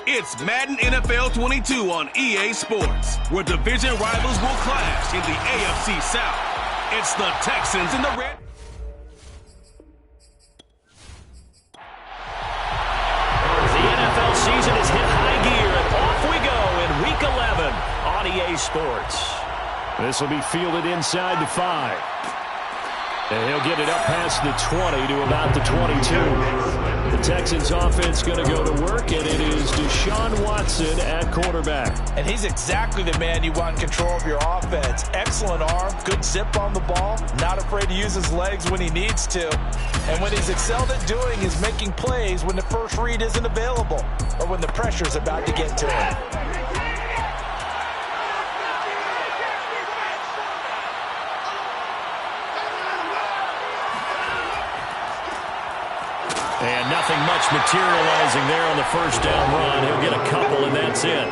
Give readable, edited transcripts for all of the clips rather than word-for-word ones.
It's Madden NFL 22 on EA Sports, where division rivals will clash in the AFC South. It's the Texans and the Red. The NFL season is hit high gear, and off we go in Week 11 on EA Sports. This will be fielded inside the 5. And he'll get it up past the 20 to about the 22. The Texans offense going to go to work, and it is Deshaun Watson at quarterback. And he's exactly the man you want in control of your offense. Excellent arm, good zip on the ball, not afraid to use his legs when he needs to. And what he's excelled at doing is making plays when the first read isn't available or when the pressure's about to get to him. And nothing much materializing there on the first down run. He'll get a couple, and that's it.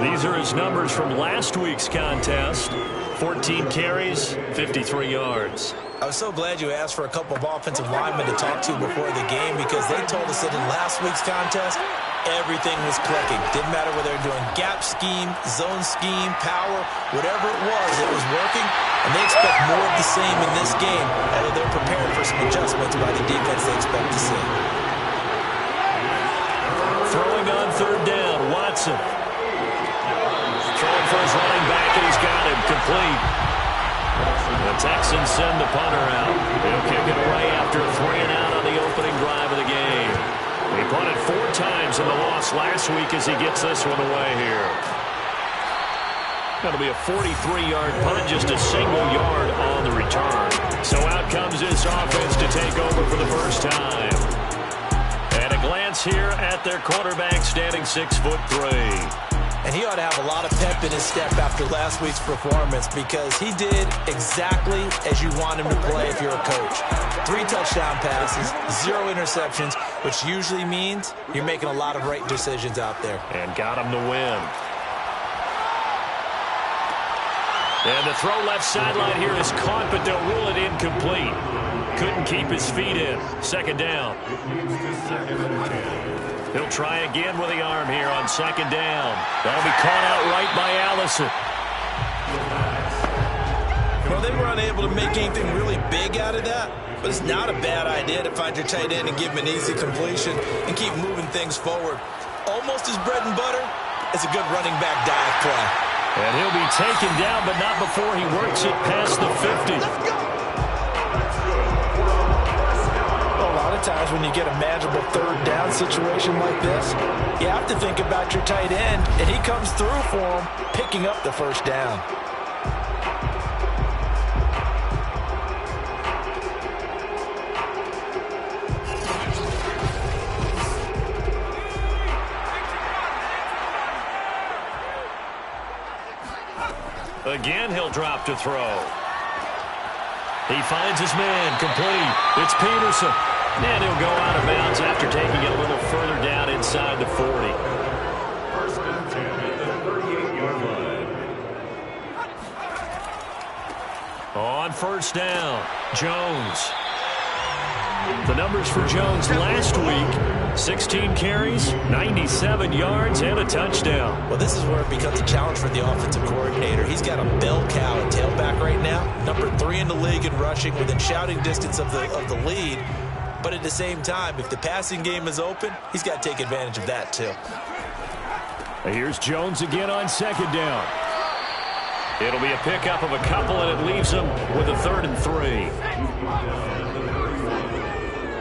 These are his numbers from last week's contest. 14 carries, 53 yards. I was so glad you asked for a couple of offensive linemen to talk to before the game, because they told us that in last week's contest, everything was clicking. Didn't matter whether they were doing gap scheme, zone scheme, power, whatever it was working. And they expect more of the same in this game, and they're prepared for some adjustments by the defense they expect to see. Throwing on third down, Watson. Throwing for his running back, and he's got him complete. The Texans send the punter out. He'll kick it away after a 3-and-out on the opening drive of the game. He punted 4 times in the loss last week as he gets this one away here. That'll be a 43-yard punt, just a single yard on the return. So out comes this offense to take over for the first time. And a glance here at their quarterback, standing 6'3". And he ought to have a lot of pep in his step after last week's performance, because he did exactly as you want him to play if you're a coach. 3 touchdown passes, 0 interceptions, which usually means you're making a lot of right decisions out there. And got him to win. And the throw left sideline here is caught, but they'll rule it incomplete. Couldn't keep his feet in. Second down. He'll try again with the arm here on second down. That'll be caught out right by Allison. Well, they were unable to make anything really big out of that, but it's not a bad idea to find your tight end and give him an easy completion and keep moving things forward. Almost his bread and butter is a good running back dive play. And he'll be taken down, but not before he works it past the 50. Well, a lot of times when you get a manageable third down situation like this, you have to think about your tight end, and he comes through for him, picking up the first down. Again, he'll drop to throw. He finds his man, complete. It's Peterson. And he'll go out of bounds after taking it a little further down inside the 40. First and 10 at the 38-yard line. On first down, Jones. The numbers for Jones last week: 16 carries, 97 yards, and a touchdown. Well, this is where it becomes a challenge for the offensive coordinator. He's got a bell cow at tailback right now, number 3 in the league in rushing, within shouting distance of the lead. But at the same time, if the passing game is open, he's got to take advantage of that too. Here's Jones again on second down. It'll be a pickup of a couple, and it leaves him with a 3rd and 3.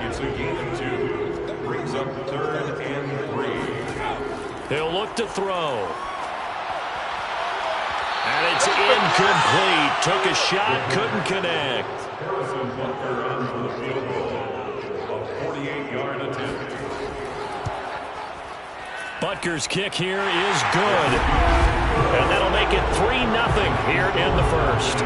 It's a gain of 2. That brings up 3rd and 3. He'll look to throw. And it's incomplete. Took a shot, couldn't connect. Harrison Butker on for the field goal. A 48-yard attempt. Butker's kick here is good. And that'll make it 3-0 here in the first.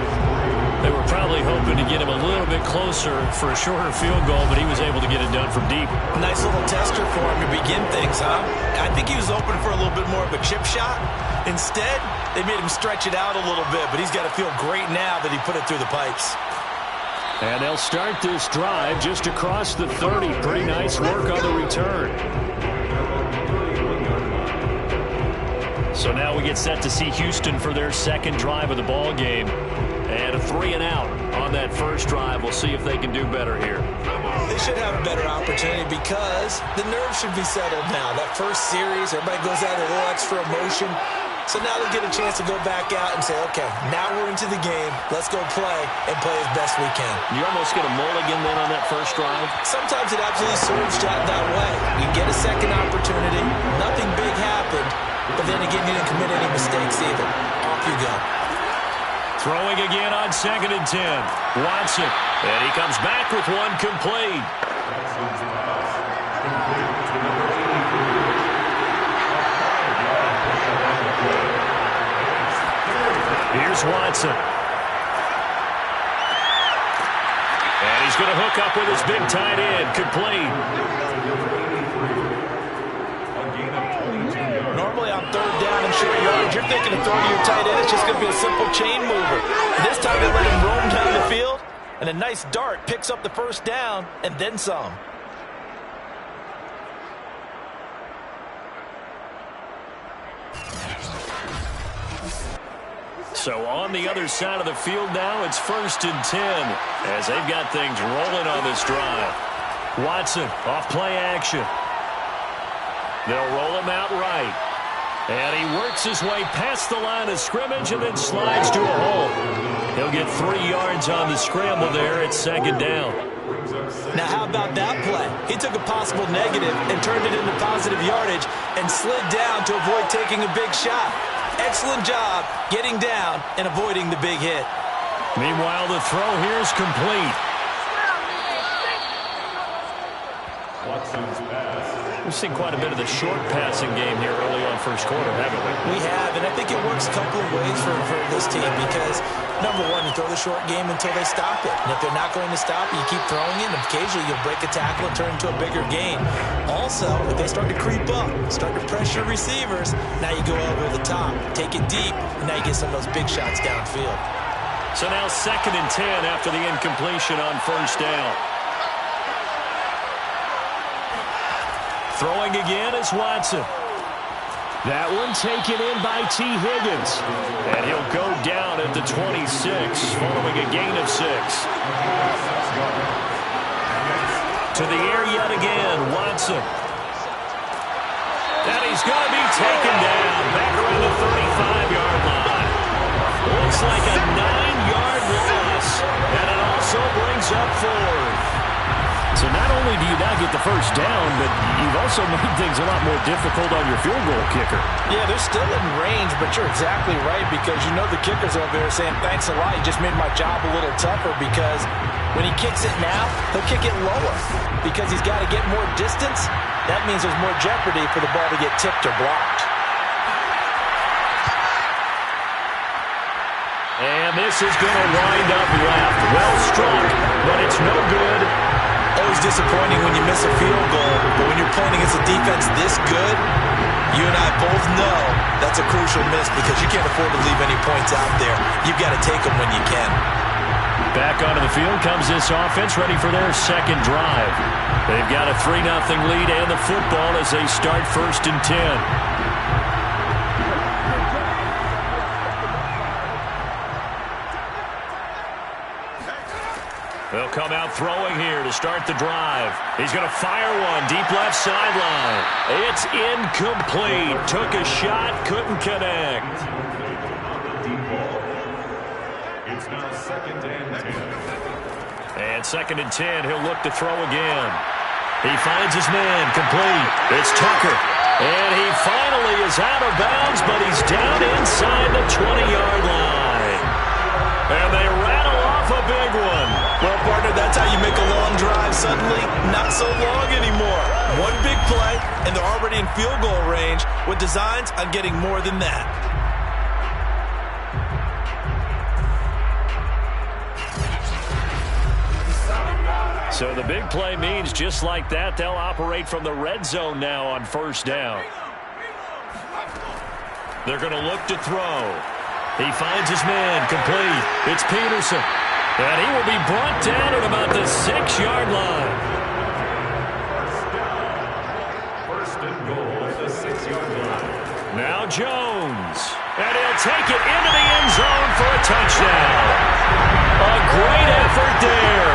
They were probably hoping to get him a little bit closer for a shorter field goal, but he was able to get it done from deep. Nice little tester for him to begin things, huh? I think he was open for a little bit more of a chip shot. Instead, they made him stretch it out a little bit, but he's got to feel great now that he put it through the pipes. And they'll start this drive just across the 30. Pretty nice work on the return. now we get set to see Houston for their second drive of the ball game. And a 3-and-out on that first drive. We'll see if they can do better here. They should have a better opportunity because the nerves should be settled now. That first series, everybody goes out with a little extra emotion. So now they get a chance to go back out and say, okay, now we're into the game. Let's go play and play as best we can. You almost get a mulligan then on that first drive? Sometimes it absolutely serves that way. You get a second opportunity. Nothing big happened. But then again, you didn't commit any mistakes either. Off you go. Throwing again on 2nd and 10. Watson. And he comes back with one complete. Here's Watson. And he's going to hook up with his big tight end. Complete. Normally on 3rd down and short yardage, you're thinking of throwing to your tight end. It's just going to be a simple chain mover. This time they let him roam down the field, and a nice dart picks up the first down and then some. So on the other side of the field now, it's 1st and 10 as they've got things rolling on this drive. Watson off play action. They'll roll him out right. And he works his way past the line of scrimmage and then slides to a hole. He'll get 3 yards on the scramble there at 2nd down. Now how about that play? He took a possible negative and turned it into positive yardage and slid down to avoid taking a big shot. Excellent job getting down and avoiding the big hit. Meanwhile, the throw here is complete. We've seen quite a bit of the short passing game here early on first quarter, haven't we? We have, and I think it works a couple of ways for this team because, number one, you throw the short game until they stop it. And if they're not going to stop it, you keep throwing it, and occasionally you'll break a tackle and turn it into a bigger gain. Also, if they start to creep up, start to pressure receivers, now you go over the top, take it deep, and now you get some of those big shots downfield. So now 2nd and 10 after the incompletion on 1st down. Throwing again is Watson. That one taken in by T. Higgins. And he'll go down at the 26 following a gain of 6. To the air yet again, Watson. And he's going to be taken down back around the 35-yard line. Looks like a 9-yard loss. And it also brings up 4th. So not only do you now get the first down, but you've also made things a lot more difficult on your field goal kicker. Yeah, they're still in range, but you're exactly right because you know the kicker's over there saying, thanks a lot, you just made my job a little tougher because when he kicks it now, he'll kick it lower because he's got to get more distance. That means there's more jeopardy for the ball to get tipped or blocked. And this is going to wind up left. Well struck, but it's no good. Always disappointing when you miss a field goal, but when you're playing against a defense this good, you and I both know that's a crucial miss because you can't afford to leave any points out there. You've got to take them when you can. Back onto the field comes this offense ready for their second drive. They've got a 3-0 lead and the football as they start 1st and 10. They'll come out throwing here to start the drive. He's going to fire one deep left sideline. It's incomplete. Took a shot, couldn't connect. It's now 2nd and 10. And 2nd and 10, he'll look to throw again. He finds his man, complete. It's Tucker. And he finally is out of bounds, but he's down inside the 20-yard line. And they rattle off a big one. Well, partner, that's how you make a long drive suddenly not so long anymore. One big play, and they're already in field goal range with designs on getting more than that. So the big play means just like that, they'll operate from the red zone now on 1st down. They're going to look to throw. He finds his man, complete. It's Peterson. And he will be brought down at about the 6-yard line. First and goal at the 6-yard line. Now Jones. And he'll take it into the end zone for a touchdown. A great effort there.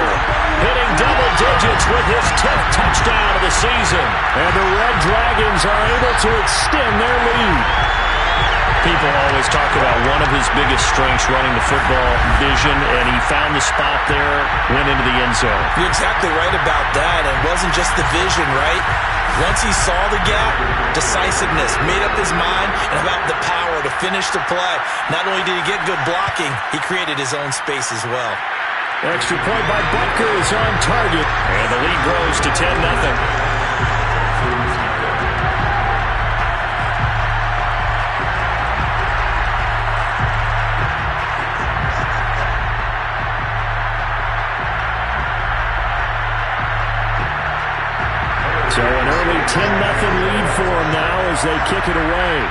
Hitting double digits with his 10th touchdown of the season. And the Red Dragons are able to extend their lead. People always talk about one of his biggest strengths running the football, vision, and he found the spot there, went into the end zone. You're exactly right about that. It wasn't just the vision, right? Once he saw the gap, decisiveness, made up his mind, and about the power to finish the play. Not only did he get good blocking, he created his own space as well. Extra point by Butker is on target. And the lead grows to 10-0. So an early 10-0 lead for them now as they kick it away.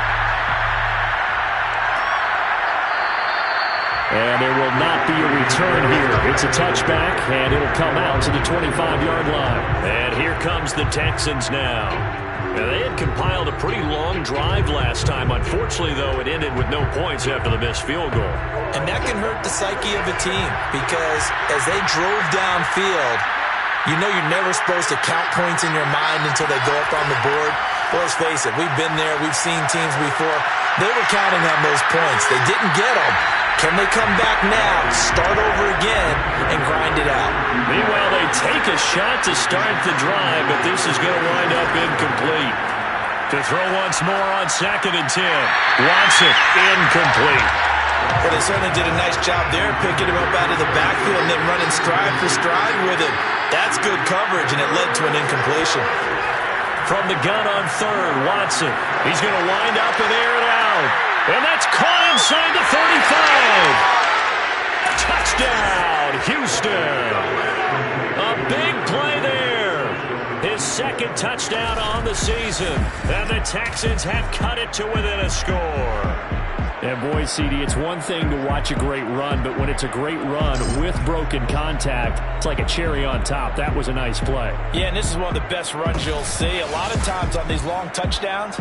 And there will not be a return here. It's a touchback, and it'll come out to the 25-yard line. And here comes the Texans now. Now, they had compiled a pretty long drive last time. Unfortunately, though, it ended with no points after the missed field goal. And that can hurt the psyche of a team because as they drove downfield, you know you're never supposed to count points in your mind until they go up on the board. Well, let's face it, we've been there. We've seen teams before. They were counting on those points. They didn't get them. Can they come back now, start over again, and grind it out? Meanwhile, they take a shot to start the drive, but this is going to wind up incomplete. To throw once more on 2nd and 10. Watson, incomplete. Well, they certainly did a nice job there, picking him up out of the backfield and then running stride for stride with him. That's good coverage, and it led to an incompletion. From the gun on 3rd, Watson. He's going to wind up and air it out. And that's caught inside the 35. Touchdown, Houston. A big play there. His 2nd touchdown on the season. And the Texans have cut it to within a score. And boy, CD, it's one thing to watch a great run, but when it's a great run with broken contact, it's like a cherry on top. That was a nice play. Yeah, and this is one of the best runs you'll see. A lot of times on these long touchdowns,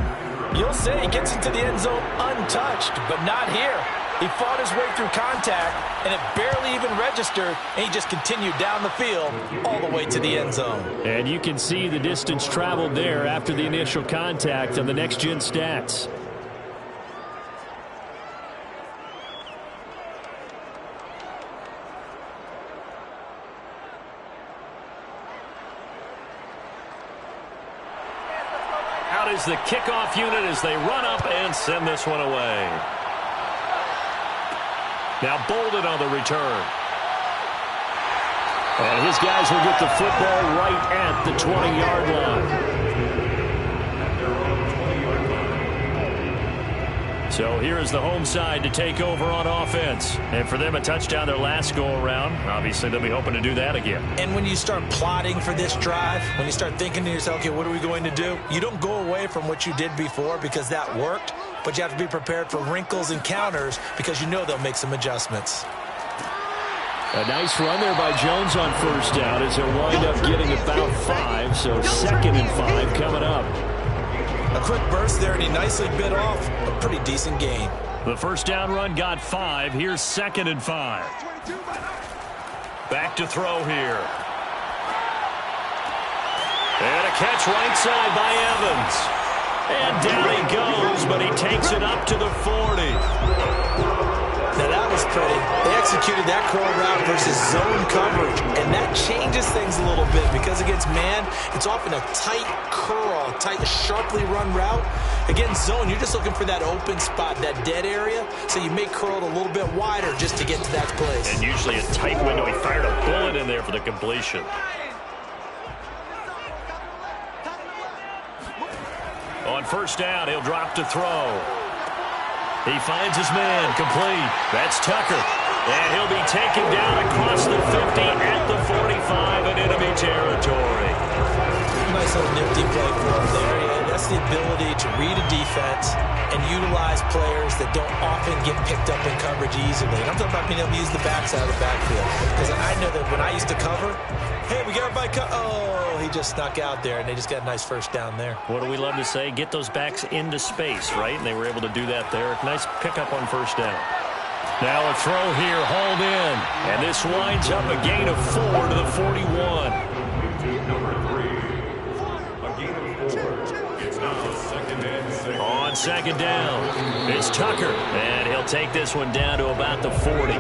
you'll see he gets into the end zone untouched, but not here. He fought his way through contact, and it barely even registered, and he just continued down the field all the way to the end zone. And you can see the distance traveled there after the initial contact on the next-gen stats. Out is the kickoff unit as they run up and send this one away. Now Bolden on the return. And his guys will get the football right at the 20-yard line. So here is the home side to take over on offense. And for them, a touchdown their last go-around. Obviously, they'll be hoping to do that again. And when you start plotting for this drive, when you start thinking to yourself, okay, what are we going to do? You don't go away from what you did before because that worked, but you have to be prepared for wrinkles and counters because you know they'll make some adjustments. A nice run there by Jones on 1st down as they'll wind up getting about 5. So 2nd and 5 coming up. A quick burst there, and he nicely bit off a pretty decent gain. The 1st down run got 5. Here's 2nd and 5. Back to throw here. And a catch right side by Evans. And down he goes, but he takes it up to the 40. Now that was pretty. They executed that curl route versus zone coverage, and that changes things a little bit because against man, it's often a tight curl, tight, sharply run route. Against zone, you're just looking for that open spot, that dead area, so you may curl it a little bit wider just to get to that place. And usually a tight window. He fired a bullet in there for the completion. On 1st down, he'll drop to throw. He finds his man, complete. That's Tucker. And he'll be taken down across the 50 at the 45 in enemy territory. Nice little nifty play for him there. Yeah, that's That's the ability to read a defense and utilize players that don't often get picked up in coverage easily. And I'm talking about being able to use the backside of the backfield. Because I know that when I used to cover, hey, we got everybody oh, he just snuck out there, and they just got a nice first down there. What do we love to say? Get those backs into space, right? And they were able to do that there. Nice pickup on first down. Now a throw here, hauled in. And this winds up a gain of 4 to the 41. Number 3, a gain of 4. It's now 2nd and 6. On second down, it's Tucker. And he'll take this one down to about the 40.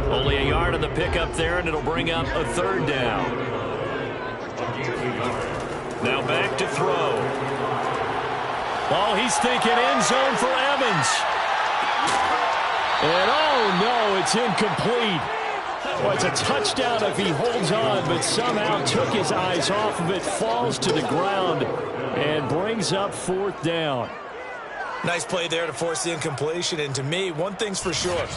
Only a yard on the pickup there, and it'll bring up a 3rd down. Now back to throw. Oh, he's thinking end zone for Evans. And oh no, it's incomplete. Well, it's a touchdown if he holds on, but somehow took his eyes off of it, falls to the ground, and brings up 4th down. Nice play there to force the incompletion. And to me, one thing's for sure.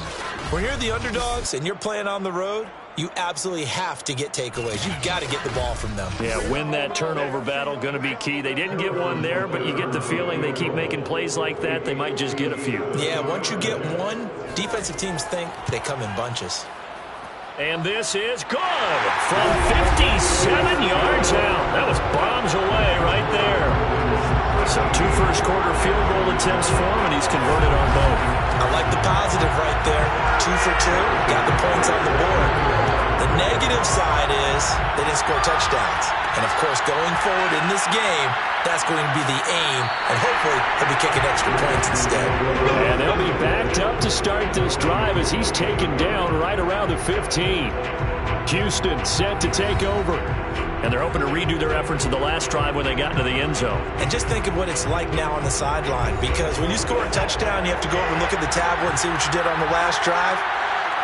When you're the underdogs and you're playing on the road, you absolutely have to get takeaways. You've got to get the ball from them. Yeah, win that turnover battle, going to be key. They didn't get one there, but you get the feeling they keep making plays like that, they might just get a few. Yeah, once you get one, defensive teams think they come in bunches. And this is good from 57 yards out. That was bombs away right there. So 2 first-quarter field goal attempts for him, and he's converted on both. I like the positive right there. 2 for 2, got the points on the board. The negative side is they didn't score touchdowns. And, of course, going forward in this game, that's going to be the aim, and hopefully he'll be kicking extra points instead. And they'll be backed up to start this drive as he's taken down right around the 15. Houston set to take over. And they're hoping to redo their efforts in the last drive when they got into the end zone. And just think of what it's like now on the sideline, because when you score a touchdown, you have to go over and look at the tablet and see what you did on the last drive.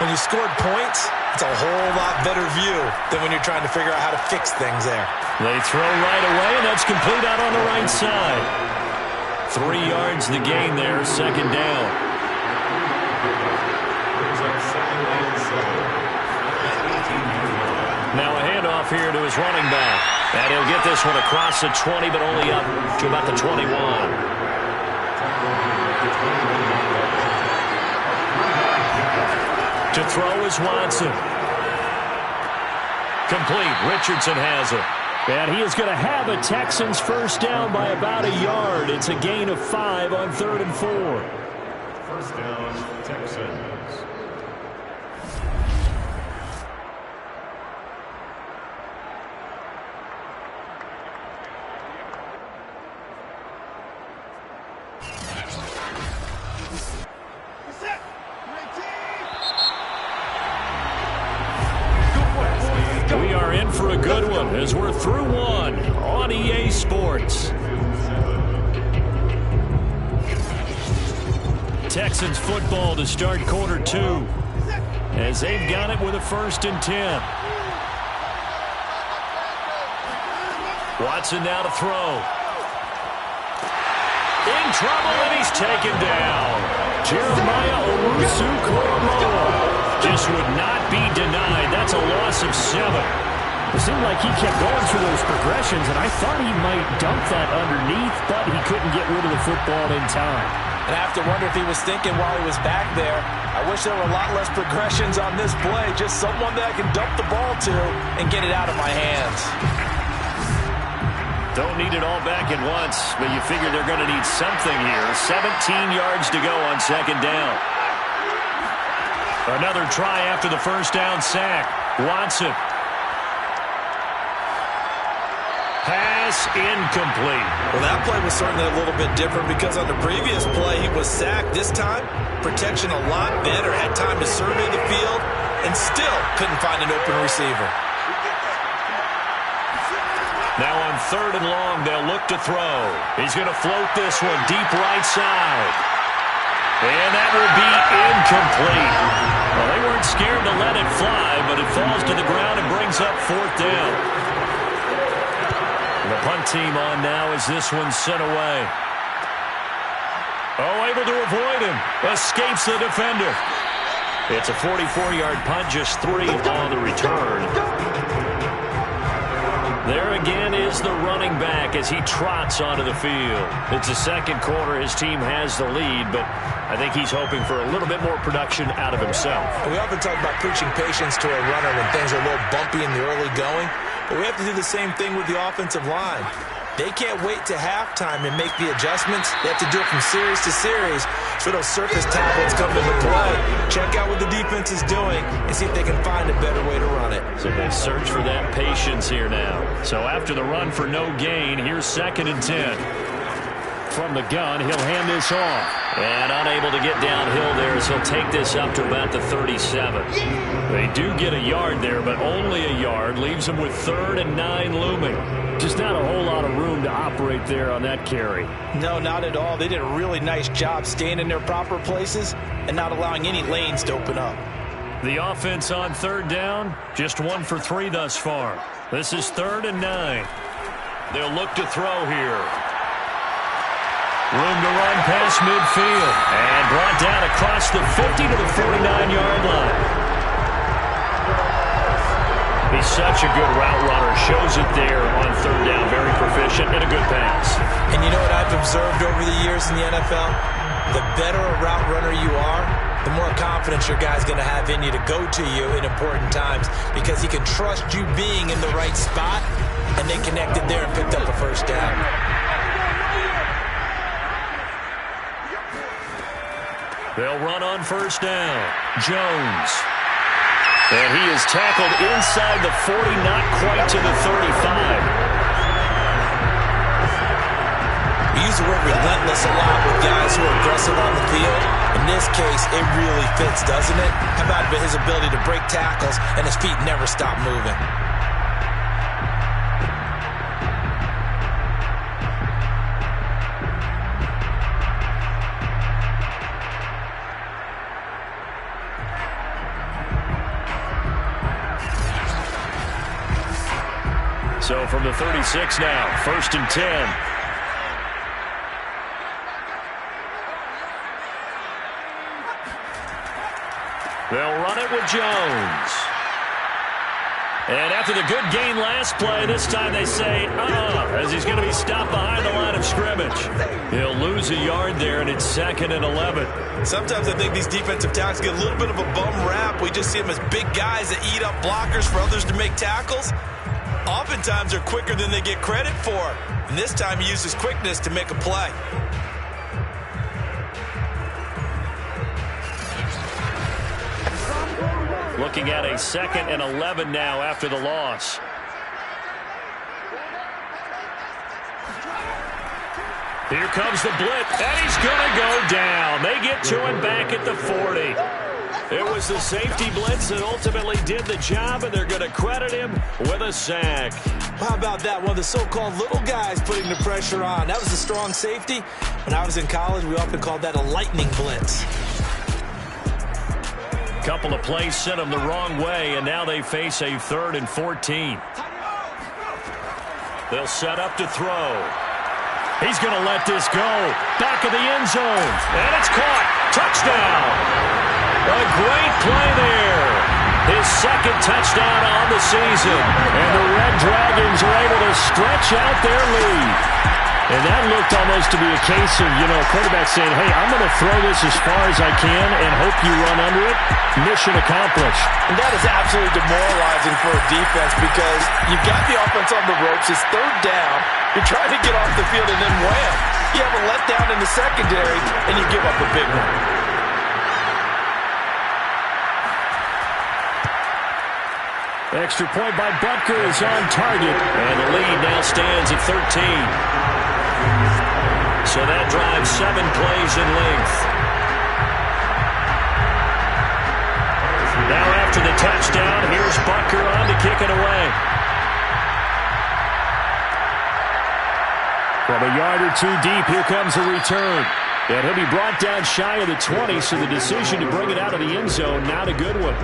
When you scored points, it's a whole lot better view than when you're trying to figure out how to fix things there. They throw right away, and that's complete out on the right side. 3 yards the gain there, 2nd down. Now a handoff here to his running back. And he'll get this one across the 20, but only up to about the 21. To throw is Watson. Complete. Richardson has it. And he is going to have a Texans first down by about a yard. It's a gain of 5 on 3rd and 4. First down, Texans. We are in for a good one as we're through one on EA Sports. Texans football to start quarter 2 as they've got it with a 1st and 10. Watson now to throw. In trouble, and he's taken down. Jeremiah Owusu-Koramoah just would not be denied. That's a loss of 7. It seemed like he kept going through those progressions, and I thought he might dump that underneath, but he couldn't get rid of the football in time. And I have to wonder if he was thinking while he was back there, I wish there were a lot less progressions on this play, just someone that I can dump the ball to and get it out of my hands. Don't need it all back at once, but you figure they're going to need something here. 17 yards to go on 2nd down. Another try after the first down sack. Watson. Pass incomplete. Well, that play was certainly a little bit different because on the previous play, he was sacked. This time, protection a lot better. Had time to survey the field and still couldn't find an open receiver. Now on 3rd and long, they'll look to throw. He's going to float this one deep right side. And that will be incomplete. Well, they weren't scared to let it fly, but it falls to the ground and brings up 4th down. The punt team on now as this one's sent away. Oh, able to avoid him. Escapes the defender. It's a 44-yard punt, just 3 on the return. There again is the running back as he trots onto the field. It's the second quarter. His team has the lead, but I think he's hoping for a little bit more production out of himself. We often talk about preaching patience to a runner when things are a little bumpy in the early going, but we have to do the same thing with the offensive line. They can't wait to halftime and make the adjustments. They have to do it from series to series so those surface tablets come into play. Check out what the defense is doing and see if they can find a better way to run it. So they search for that patience here now. So after the run for no gain, here's 2nd and 10. From the gun, he'll hand this off. And unable to get downhill there as he'll take this up to about the 37. They do get a yard there, but only a yard. Leaves them with 3rd and 9 looming. Just not a whole lot of room to operate there on that carry. No, not at all. They did a really nice job staying in their proper places and not allowing any lanes to open up. The offense on 3rd down, just 1 for 3 thus far. This is 3rd and 9. They'll look to throw here. Room to run past midfield. And brought down across the 50 to the 49-yard line. He's such a good route runner. Shows it there on 3rd down. Very proficient and a good pass. And you know what I've observed over the years in the NFL? The better a route runner you are, the more confidence your guy's going to have in you to go to you in important times because he can trust you being in the right spot, and they connected there and picked up a 1st down. They'll run on 1st down. Jones. And he is tackled inside the 40, not quite to the 35. We use the word relentless a lot with guys who are aggressive on the field. In this case, it really fits, doesn't it? How about his ability to break tackles and his feet never stop moving? So from the 36 now, 1st and 10. They'll run it with Jones. And after the good gain last play, this time they say, as he's going to be stopped behind the line of scrimmage. He'll lose a yard there, and it's 2nd and 11. Sometimes I think these defensive tackles get a little bit of a bum rap. We just see them as big guys that eat up blockers for others to make tackles. Oftentimes they're quicker than they get credit for. And this time he uses quickness to make a play. Looking at a 2nd and 11 now after the loss. Here comes the blitz, and he's going to go down. They get to him back at the 40. It was the safety blitz that ultimately did the job, and they're going to credit him with a sack. How about that? One of the so-called little guys putting the pressure on. That was a strong safety. When I was in college, we often called that a lightning blitz. Couple of plays sent them the wrong way, and now they face a 3rd and 14. They'll set up to throw. He's going to let this go. Back of the end zone, and it's caught. Touchdown. A great play there. His 2nd touchdown on the season. And the Red Dragons are able to stretch out their lead. And that looked almost to be a case of, a quarterback saying, hey, I'm going to throw this as far as I can and hope you run under it. Mission accomplished. And that is absolutely demoralizing for a defense because you've got the offense on the ropes. It's 3rd down. You're trying to get off the field and then wham. You have a letdown in the secondary and you give up a big one. Extra point by Butker is on target. And the lead now stands at 13. So that drives 7 plays in length. Now after the touchdown, here's Butker on to kick it away. From a yard or 2 deep, here comes a return. And he'll be brought down shy of the 20, so the decision to bring it out of the end zone, not a good one.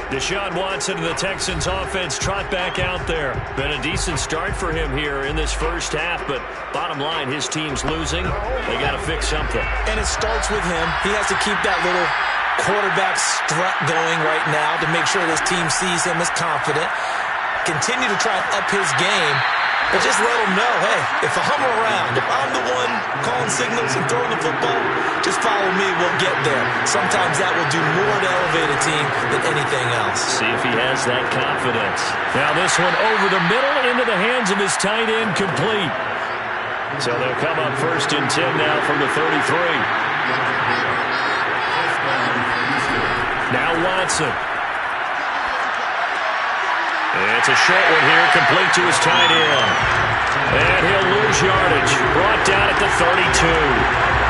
Deshaun Watson and the Texans offense trot back out there. Been a decent start for him here in this first half, but bottom line, his team's losing. They got to fix something. And it starts with him. He has to keep that little quarterback strut going right now to make sure this team sees him as confident. continue to try and up his game, but just let him know, hey, if I'm around, if I'm the one calling signals and throwing the football, just follow me, we'll get there. Sometimes that will do more to elevate a team than anything else. See if he has that confidence. Now this one over the middle into the hands of his tight end, complete. So they'll come up 1st and 10 now from the 33. Now Watson. It's a short one here, complete to his tight end. And he'll lose yardage. Brought down at the 32.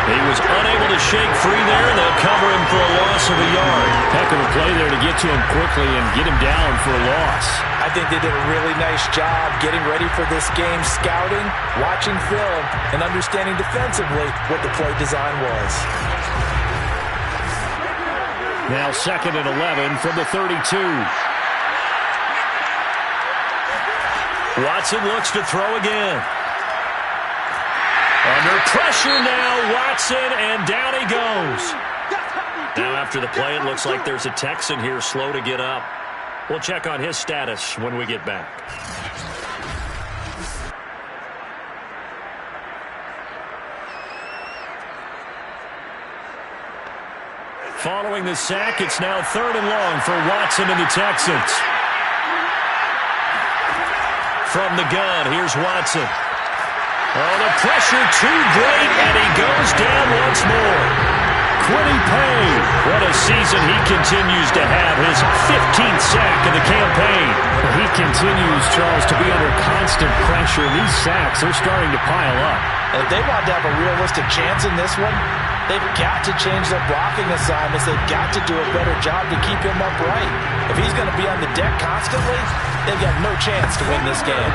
He was unable to shake free there, and they'll cover him for a loss of a yard. Heck of a play there to get to him quickly and get him down for a loss. I think they did a really nice job getting ready for this game, scouting, watching film, and understanding defensively what the play design was. Now 2nd and 11 from the 32. Watson looks to throw again. Under pressure now, Watson, and down he goes. Now after the play, it looks like there's a Texan here slow to get up. We'll check on his status when we get back. Following the sack, it's now 3rd and long for Watson and the Texans. From the gun, here's Watson. Oh, the pressure too great, and he goes down once more. Quiddy Pay, what a season he continues to have, his 15th sack of the campaign. He continues, Charles, to be under constant pressure. These sacks, they're starting to pile up. And if they want to have a realistic chance in this one, they've got to change their blocking assignments. They've got to do a better job to keep him upright. If he's going to be on the deck constantly, they've got no chance to win this game.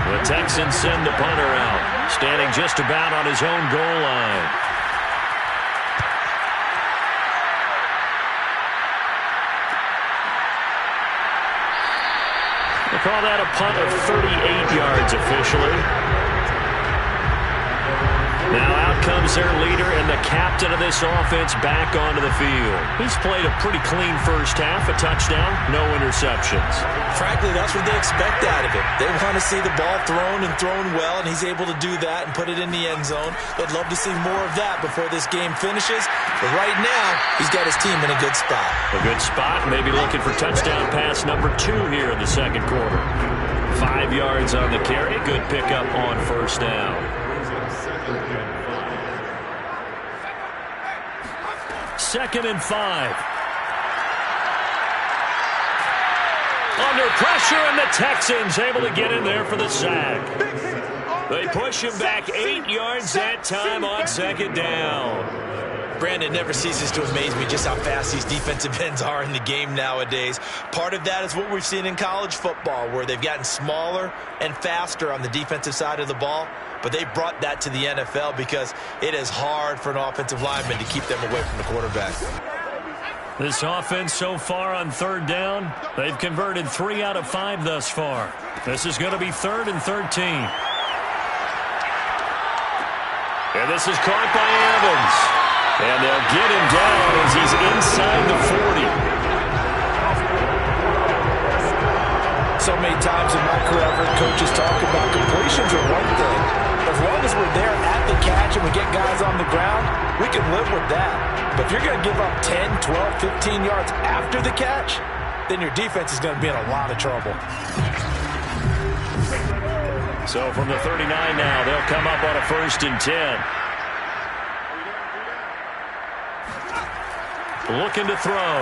The Texans send the punter out, standing just about on his own goal line. They call that a punt of 38 yards officially. Now out comes their leader and the captain of this offense back onto the field. He's played a pretty clean first half, a touchdown, no interceptions. Frankly, that's what they expect out of him. They want to see the ball thrown and thrown well, and he's able to do that and put it in the end zone. They'd love to see more of that before this game finishes. But right now, he's got his team in a good spot. A good spot, maybe looking for touchdown pass number 2 here in the second quarter. 5 yards on the carry, good pickup on first down. Second and 5. Under pressure, and the Texans able to get in there for the sack. They push him back 8 yards that time on second down. Brandon, never ceases to amaze me just how fast these defensive ends are in the game nowadays. Part of that is what we've seen in college football, where they've gotten smaller and faster on the defensive side of the ball. But they brought that to the NFL because it is hard for an offensive lineman to keep them away from the quarterback. This offense so far on third down, they've converted 3 out of 5 thus far. This is going to be 3rd and 13. And this is caught by Evans. And they'll get him down as he's inside the 40. So many times in my career, I've heard coaches talk about completions are one thing. As long as we're there at the catch and we get guys on the ground, we can live with that. But if you're going to give up 10, 12, 15 yards after the catch, then your defense is going to be in a lot of trouble. So from the 39 now, they'll come up on a 1st and 10. Looking to throw.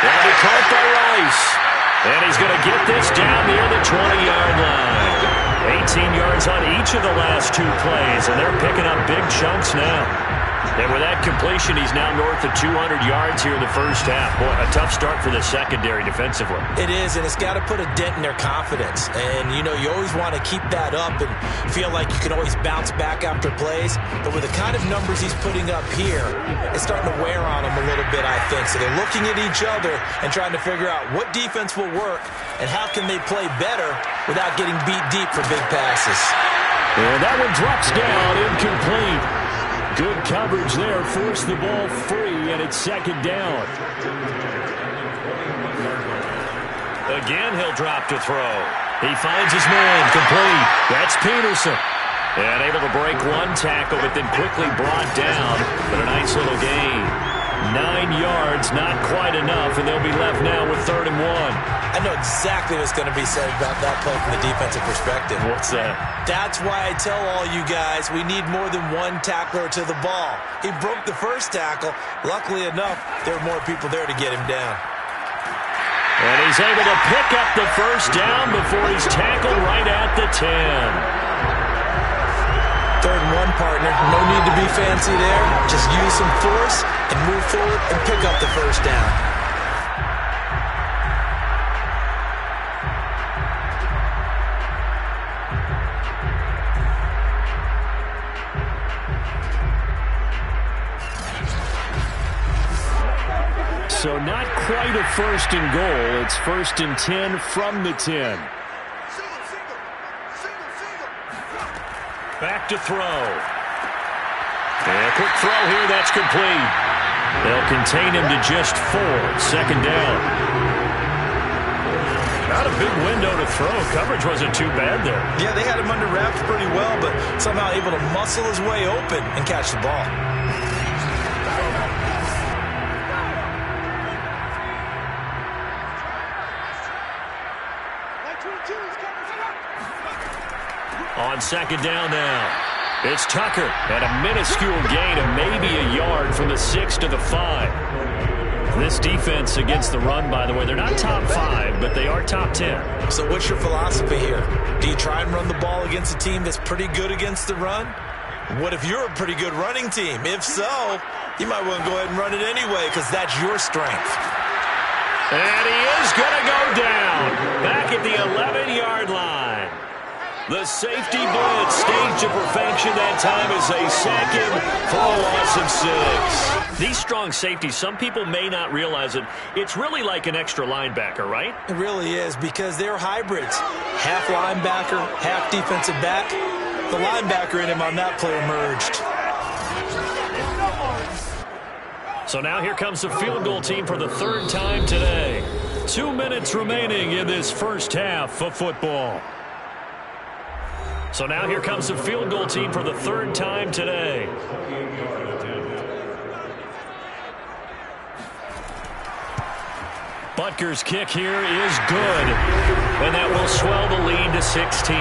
That'll be caught by Rice. And he's going to get this down near the 20-yard line. 18 yards on each of the last 2 plays, and they're picking up big chunks now. And with that completion, he's now north of 200 yards here in the first half. Boy, a tough start for the secondary defensively. It is, and it's got to put a dent in their confidence. And, you know, you always want to keep that up and feel like you can always bounce back after plays. But with the kind of numbers he's putting up here, it's starting to wear on them a little bit, I think. So they're looking at each other and trying to figure out what defense will work and how can they play better without getting beat deep for big passes. And that one drops down, incomplete. Good coverage there, forced the ball free, and it's second down. Again, he'll drop to throw. He finds his man, complete. That's Peterson. And able to break one tackle, but then quickly brought down. But a nice little gain. 9 yards, not quite enough, and they'll be left now with 3rd and 1. I know exactly what's going to be said about that play from the defensive perspective. What's that? That's why I tell all you guys we need more than one tackler to the ball. He broke the first tackle. Luckily enough, there were more people there to get him down. And he's able to pick up the first down before he's tackled right at the 10. 3rd and 1, partner. No need to be fancy there. Just use some force and move forward and pick up the first down. So not quite a 1st and goal. It's 1st and 10 from the 10. Back to throw. And a quick throw here. That's complete. They'll contain him to just 4. 2nd down. Not a big window to throw. Coverage wasn't too bad there. Yeah, they had him under wraps pretty well, but somehow able to muscle his way open and catch the ball. On 2nd down now. It's Tucker at a minuscule gain of maybe a yard from the 6 to the 5. This defense against the run, by the way, they're not top 5, but they are top 10. So what's your philosophy here? Do you try and run the ball against a team that's pretty good against the run? What if you're a pretty good running team? If so, you might want to go ahead and run it anyway because that's your strength. And he is going to go down back at the 11-yard line. The safety blitz staged to perfection that time as they sack him for a loss of 6. These strong safeties, some people may not realize it. It's really like an extra linebacker, right? It really is because they're hybrids. Half linebacker, half defensive back. The linebacker in him on that play emerged. So now here comes the field goal team for the 3rd time today. 2 minutes remaining in this first half of football. So now here comes the field goal team for the 3rd time today. Butker's kick here is good. And that will swell the lead to 16.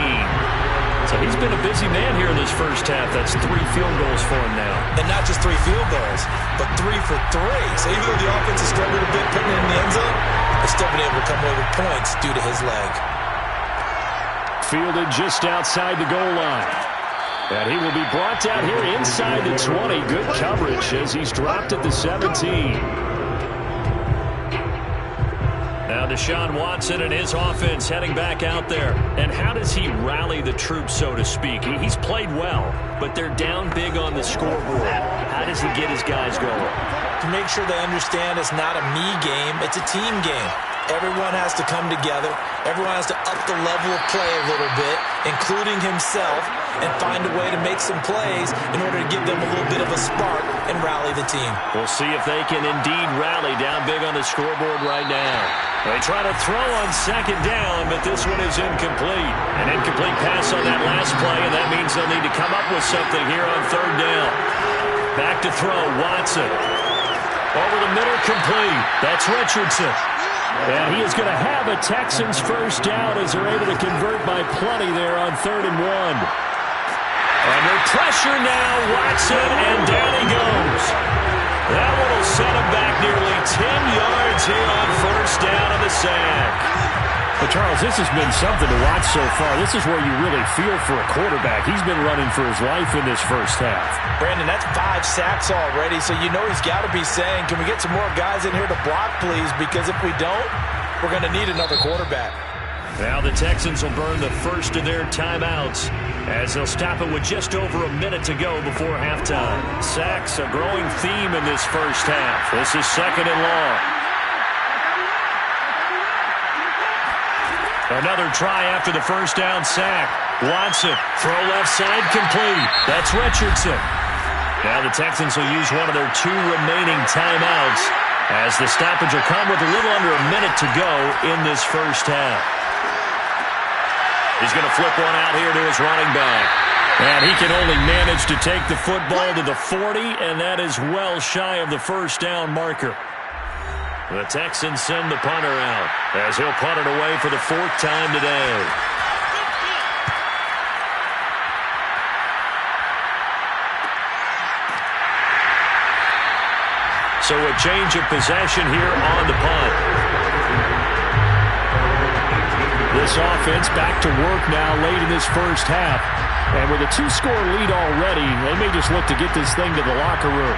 So he's been a busy man here in this first half. That's 3 field goals for him now. And not just 3 field goals, but 3 for 3. So even though the offense has struggled a bit putting it in the end zone, they've still been able to come away with points due to his leg. Fielded just outside the goal line. And he will be brought down here inside the 20. Good coverage as he's dropped at the 17. Now Deshaun Watson and his offense heading back out there. And how does he rally the troops, so to speak? He's played well, but they're down big on the scoreboard. How does he get his guys going? To make sure they understand it's not a me game, it's a team game. Everyone has to come together. Everyone has to up the level of play a little bit, including himself, and find a way to make some plays in order to give them a little bit of a spark and rally the team. We'll see if they can indeed rally down big on the scoreboard right now. They try to throw on 2nd down, but this one is incomplete. An incomplete pass on that last play, and that means they'll need to come up with something here on 3rd down. Back to throw, Watson. Over the middle, complete. That's Richardson. And he is going to have a Texans first down as they're able to convert by plenty there on 3rd and 1. Under pressure now, Watson, and down he goes. That one will set him back nearly 10 yards here on 1st down of the sack. But, Charles, this has been something to watch so far. This is where you really feel for a quarterback. He's been running for his life in this first half. Brandon, that's 5 sacks already, so you know he's got to be saying, can we get some more guys in here to block, please? Because if we don't, we're going to need another quarterback. Now the Texans will burn the first of their timeouts as they'll stop it with just over a minute to go before halftime. Sacks, a growing theme in this first half. This is 2nd and long. Another try after the first down sack. Watson, throw left side, complete. That's Richardson. Now the Texans will use one of their 2 remaining timeouts As the stoppage will come with a little under a minute to go in this first half. He's going to flip one out here to his running back. And he can only manage to take the football to the 40, and that is well shy of the first down marker. The Texans send the punter out as he'll punt it away for the 4th time today. So a change of possession here on the punt. This offense back to work now late in this first half. And with a 2-score lead already, they may just look to get this thing to the locker room.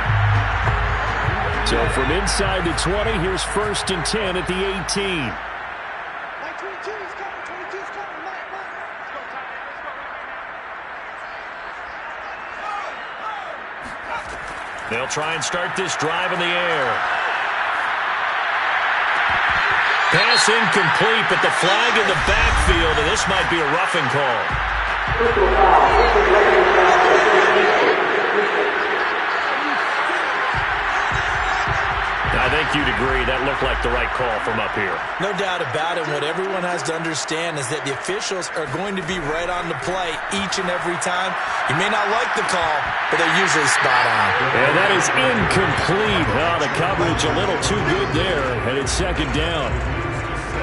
So from inside the 20, here's 1st and 10 at the 18. They'll try and start this drive in the air. Pass incomplete, but the flag in the backfield, and this might be a roughing call. I think you'd agree that looked like the right call from up here. No doubt about it. What everyone has to understand is that the officials are going to be right on the play each and every time. You may not like the call, but they're usually spot on. And that is incomplete. Oh, the coverage a little too good there, and it's 2nd down.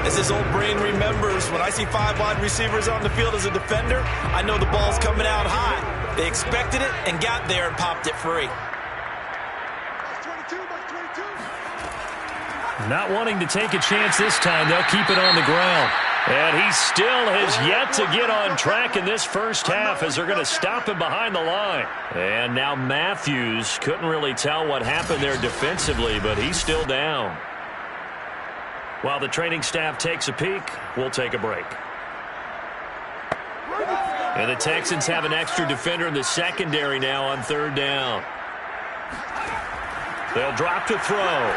As his old brain remembers, when I see 5 wide receivers on the field as a defender, I know the ball's coming out high. They expected it and got there and popped it free. Not wanting to take a chance this time, they'll keep it on the ground. And he still has yet to get on track in this first half as they're going to stop him behind the line. And now Matthews couldn't really tell what happened there defensively, but he's still down. While the training staff takes a peek, we'll take a break. And the Texans have an extra defender in the secondary now on 3rd down. They'll drop to throw.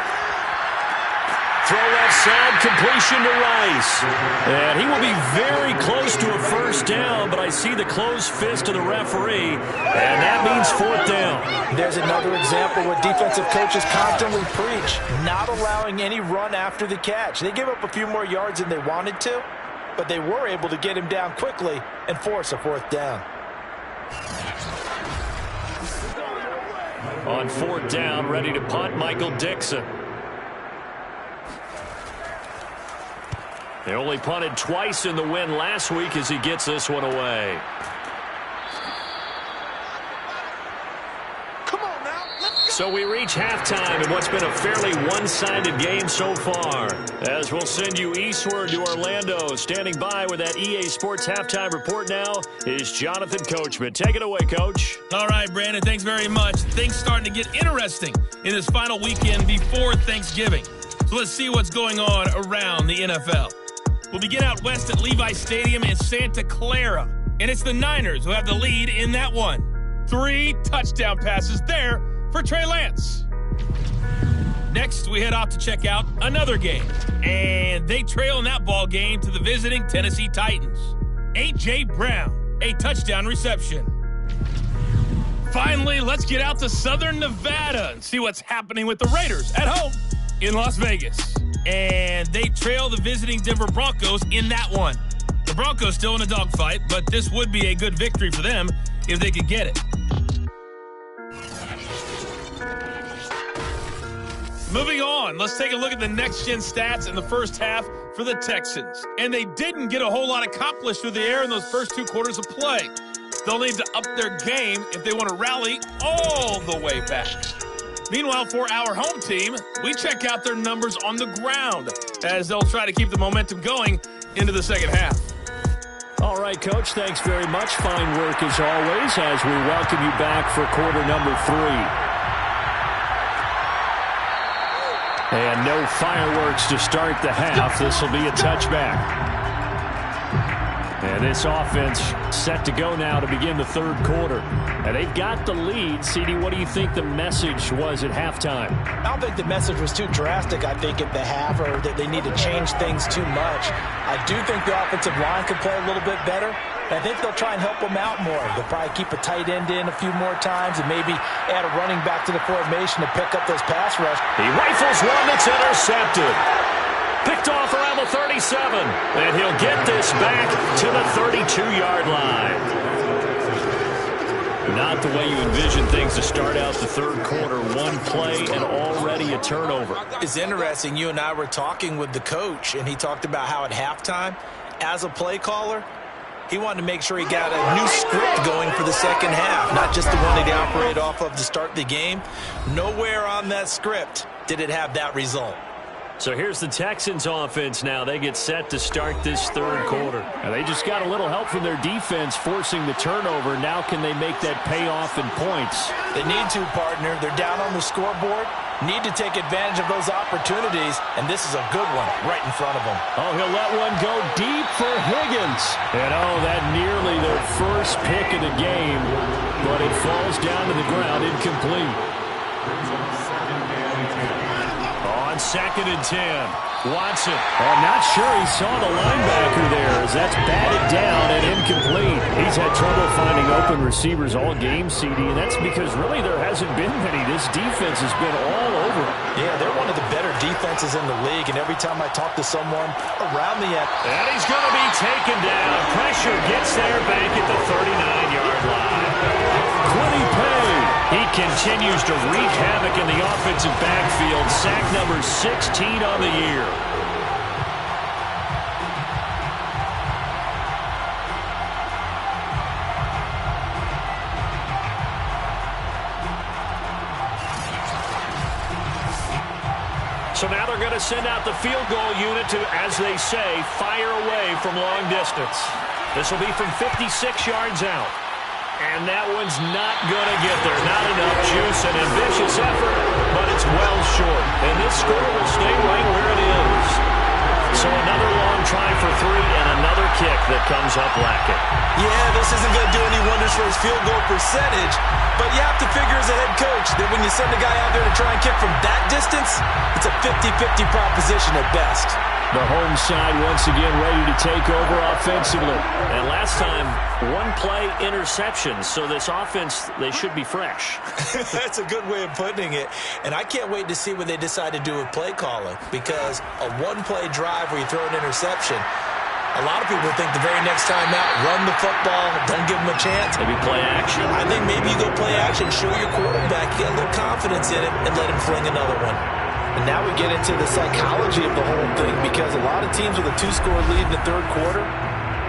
Throw left side, completion to Rice. And he will be very close to a first down, but I see the closed fist of the referee, and that means 4th down. There's another example where defensive coaches constantly preach, not allowing any run after the catch. They give up a few more yards than they wanted to, but they were able to get him down quickly and force a 4th down. On 4th down, ready to punt, Michael Dixon. They only punted twice in the win last week as he gets this one away. So we reach halftime in what's been a fairly one-sided game so far. As we'll send you eastward to Orlando. Standing by with that EA Sports Halftime Report now is Jonathan Coachman. Take it away, Coach. All right, Brandon, thanks very much. Things starting to get interesting in this final weekend before Thanksgiving. So let's see what's going on around the NFL. We'll begin out west at Levi Stadium in Santa Clara. And it's the Niners who have the lead in that one. 3 touchdown passes there for Trey Lance. Next, we head off to check out another game. And they trail in that ball game to the visiting Tennessee Titans. A.J. Brown, a touchdown reception. Finally, let's get out to Southern Nevada and see what's happening with the Raiders at home in Las Vegas. And they trail the visiting Denver Broncos in that one. The Broncos still in a dogfight, but this would be a good victory for them if they could get it. Moving on, let's take a look at the next-gen stats in the first half for the Texans. And they didn't get a whole lot accomplished through the air in those first 2 quarters of play. They'll need to up their game if they want to rally all the way back. Meanwhile, for our home team, we check out their numbers on the ground as they'll try to keep the momentum going into the second half. All right, Coach, thanks very much. Fine work as always as we welcome you back for quarter number 3. And no fireworks to start the half. This will be a touchback. And this offense set to go now to begin the 3rd quarter. And they've got the lead. CD, what do you think the message was at halftime? I don't think the message was too drastic, I think, at the half, or that they need to change things too much. I do think the offensive line could play a little bit better, I think they'll try and help him out more. They'll probably keep a tight end in a few more times and maybe add a running back to the formation to pick up those pass rush. He rifles one that's intercepted. Picked off around the 37. And he'll get this back to the 32-yard line. Not the way you envision things to start out the third quarter. One play and already a turnover. It's interesting. You and I were talking with the coach, and he talked about how at halftime, as a play caller, he wanted to make sure he got a new script going for the second half, not just the one that he operated off of to start the game. Nowhere on that script did it have that result. So here's the Texans offense now. They get set to start this third quarter. And they just got a little help from their defense forcing the turnover. Now can they make that pay off in points? They need to, partner. They're down on the scoreboard. Need to take advantage of those opportunities, and this is a good one right in front of them. Oh, he'll let one go deep for Higgins. And oh, that nearly their first pick of the game, but it falls down to the ground incomplete. On 2nd and 10, Watson. I'm not sure he saw the linebacker there as that's batted down and incomplete. He's had trouble finding open receivers all game, CD, and that's because really there hasn't been many. This defense has been all over him. Yeah, they're one of the better defenses in the league, and every time I talk to someone around the end. And he's going to be taken down. Pressure gets there back at the 39-yard line. Quinny Pay. He continues to wreak havoc in the offensive backfield. Sack number 16 on the year. So now they're going to send out the field goal unit to, as they say, fire away from long distance. This will be from 56 yards out. And that one's not going to get there. Not enough juice, an ambitious effort, but it's well short. And this score will stay right where it is. So another long try for 3 and another kick that comes up lacking. Yeah, this isn't going to do any wonders for his field goal percentage, but you have to figure as a head coach that when you send a guy out there to try and kick from that distance, it's a 50-50 proposition at best. The home side once again ready to take over offensively. And last time, one play interception, so this offense, they should be fresh. That's a good way of putting it. And I can't wait to see what they decide to do with play calling, because a one-play drive where you throw an interception, a lot of people think the very next time out, run the football, don't give them a chance. Maybe play action. I think maybe you go play action, show your quarterback, you get a little confidence in it, and let him fling another one. And now we get into the psychology of the whole thing, because a lot of teams with a 2-score lead in the third quarter,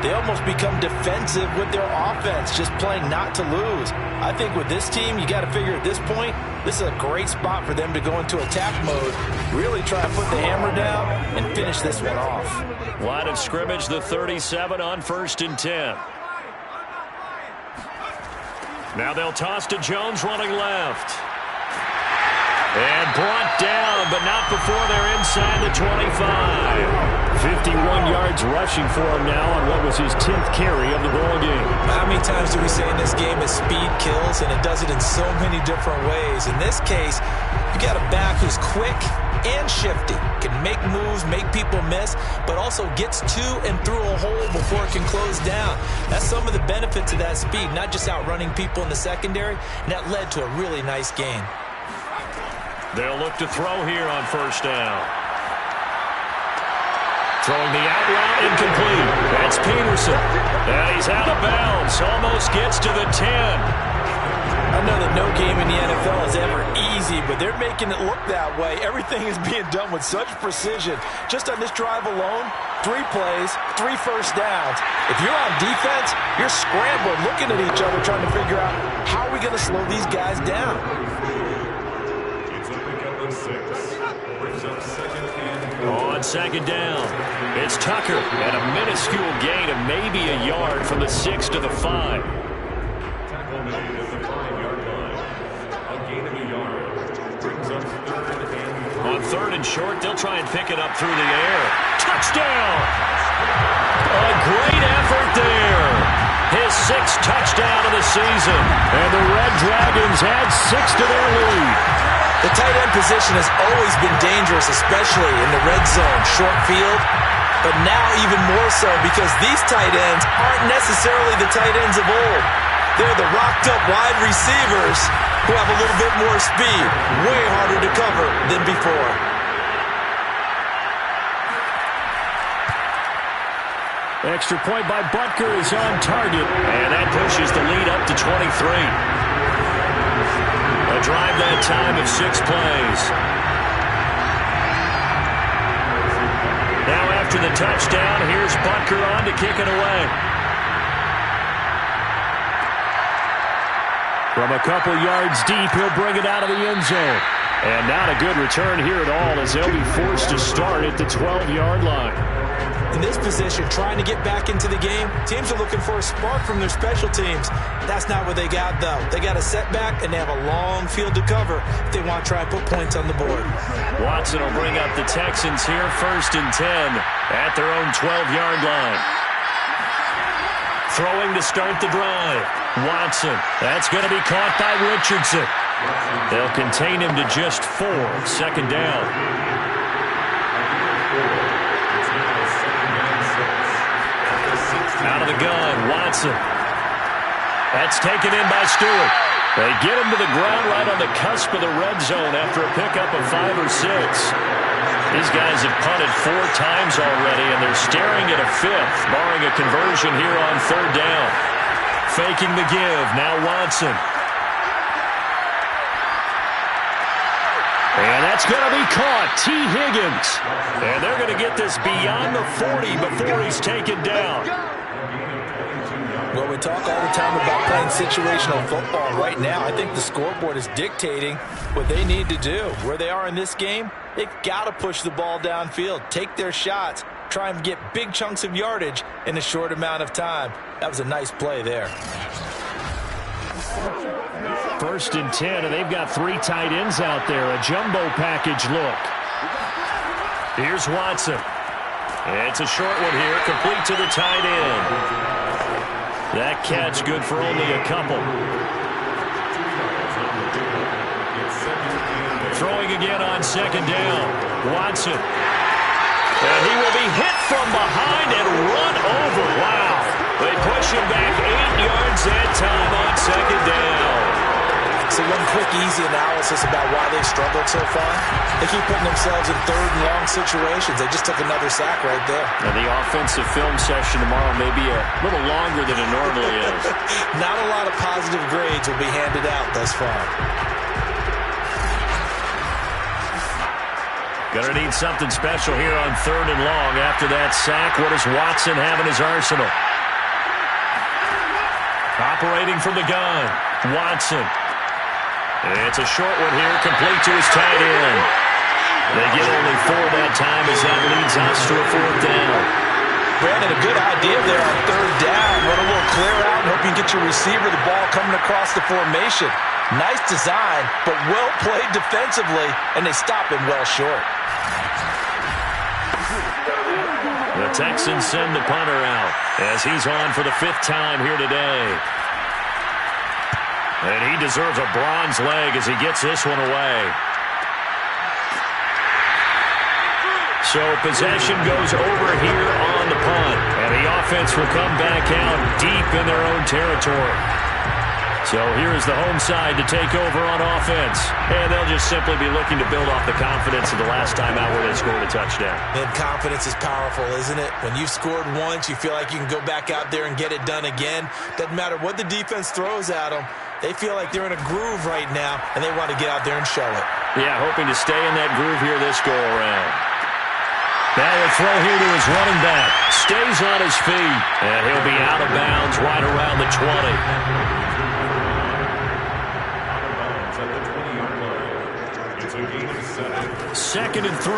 they almost become defensive with their offense, just playing not to lose. I think with this team, you got to figure at this point, this is a great spot for them to go into attack mode, really try to put the hammer down and finish this one off. Line of scrimmage, the 37 on 1st and 10. Now they'll toss to Jones running left. And brought down, but not before they're inside the 25. 51 yards rushing for him now on what was his 10th carry of the ball game. How many times do we say in this game that speed kills, and it does it in so many different ways? In this case, you got a back who's quick and shifty, can make moves, make people miss, but also gets to and through a hole before it can close down. That's some of the benefits of that speed, not just outrunning people in the secondary, and that led to a really nice gain. They'll look to throw here on 1st down. Throwing the out route incomplete. That's Peterson. And he's out of bounds. Almost gets to the 10. I know that no game in the NFL is ever easy, but they're making it look that way. Everything is being done with such precision. Just on this drive alone, 3 plays, 3 first downs. If you're on defense, you're scrambling, looking at each other, trying to figure out how are we going to slow these guys down. On 2nd down, it's Tucker at a minuscule gain of maybe a yard from the 6 to the 5. Tackle made at the 5-yard line. A gain of a yard. Brings up 3rd and 3. On 3rd and short, they'll try and pick it up through the air. Touchdown! A great effort there. His 6th touchdown of the season. And the Red Dragons add 6 to their lead. The tight end position has always been dangerous, especially in the red zone, short field. but now even more so because these tight ends aren't necessarily the tight ends of old. They're the rocked-up wide receivers who have a little bit more speed, way harder to cover than before. Extra point by Butker is on target, and that pushes the lead up to 23. A drive that time of 6 plays. Now after the touchdown, here's Butker on to kick it away. From a couple yards deep, he'll bring it out of the end zone. And not a good return here at all as they'll be forced to start at the 12-yard line. In this position, trying to get back into the game, teams are looking for a spark from their special teams. That's not what they got, though. They got a setback, and they have a long field to cover if they want to try and put points on the board. Watson will bring up the Texans here, 1st and 10 at their own 12-yard line. Throwing to start the drive. Watson. That's going to be caught by Richardson. They'll contain him to just 4. 2nd down. Out of the gun, Watson. That's taken in by Stewart. They get him to the ground right on the cusp of the red zone after a pickup of 5 or 6. These guys have punted 4 times already, and they're staring at a 5th, barring a conversion here on 3rd down. Faking the give, now Watson. And that's going to be caught. T. Higgins. And they're going to get this beyond the 40 before he's taken down. Well, we talk all the time about playing situational football. Right now, I think the scoreboard is dictating what they need to do. Where they are in this game, they've got to push the ball downfield, take their shots, try and get big chunks of yardage in a short amount of time. That was a nice play there. 1st and 10, and they've got 3 tight ends out there. A jumbo package look. Here's Watson. It's a short one here, complete to the tight end. That catch good for only a couple. Throwing again on 2nd down. Watson. And he will be hit from behind and run over. Wow. They push him back 8 yards that time on 2nd down. So one quick, easy analysis about why they've struggled so far. They keep putting themselves in 3rd and long situations. They just took another sack right there. And the offensive film session tomorrow may be a little longer than it normally is. Not a lot of positive grades will be handed out thus far. Gonna need something special here on 3rd and long. After that sack, what does Watson have in his arsenal? Operating from the gun, Watson. It's a short one here, complete to his tight end. They get only 4 that time as that leads us to a 4th down. Brandon, a good idea there on 3rd down. Run a little clear out and hope you can get your receiver the ball coming across the formation. Nice design, but well played defensively, and they stop him well short. The Texans send the punter out as he's on for the 5th time here today. And he deserves a bronze leg as he gets this one away. So possession goes over here on the punt. And the offense will come back out deep in their own territory. So here's the home side to take over on offense. And they'll just simply be looking to build off the confidence of the last time out where they scored a touchdown. And confidence is powerful, isn't it? When you've scored once, you feel like you can go back out there and get it done again. Doesn't matter what the defense throws at them. They feel like they're in a groove right now, and they want to get out there and show it. Yeah, hoping to stay in that groove here this go-around. Now a throw here to his running back. Stays on his feet, and he'll be out of bounds right around the 20. 2nd and 3.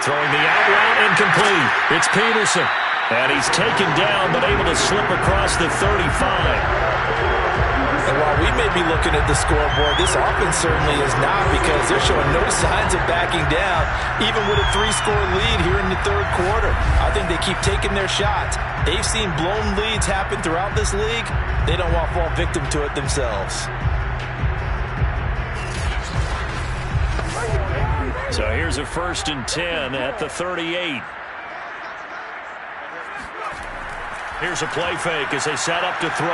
Throwing the out route incomplete. It's Peterson. And he's taken down, but able to slip across the 35. And while we may be looking at the scoreboard, this offense certainly is not, because they're showing no signs of backing down, even with a 3-score lead here in the 3rd quarter. I think they keep taking their shots. They've seen blown leads happen throughout this league. They don't want to fall victim to it themselves. So here's a 1st and 10 at the 38. Here's a play fake as they set up to throw.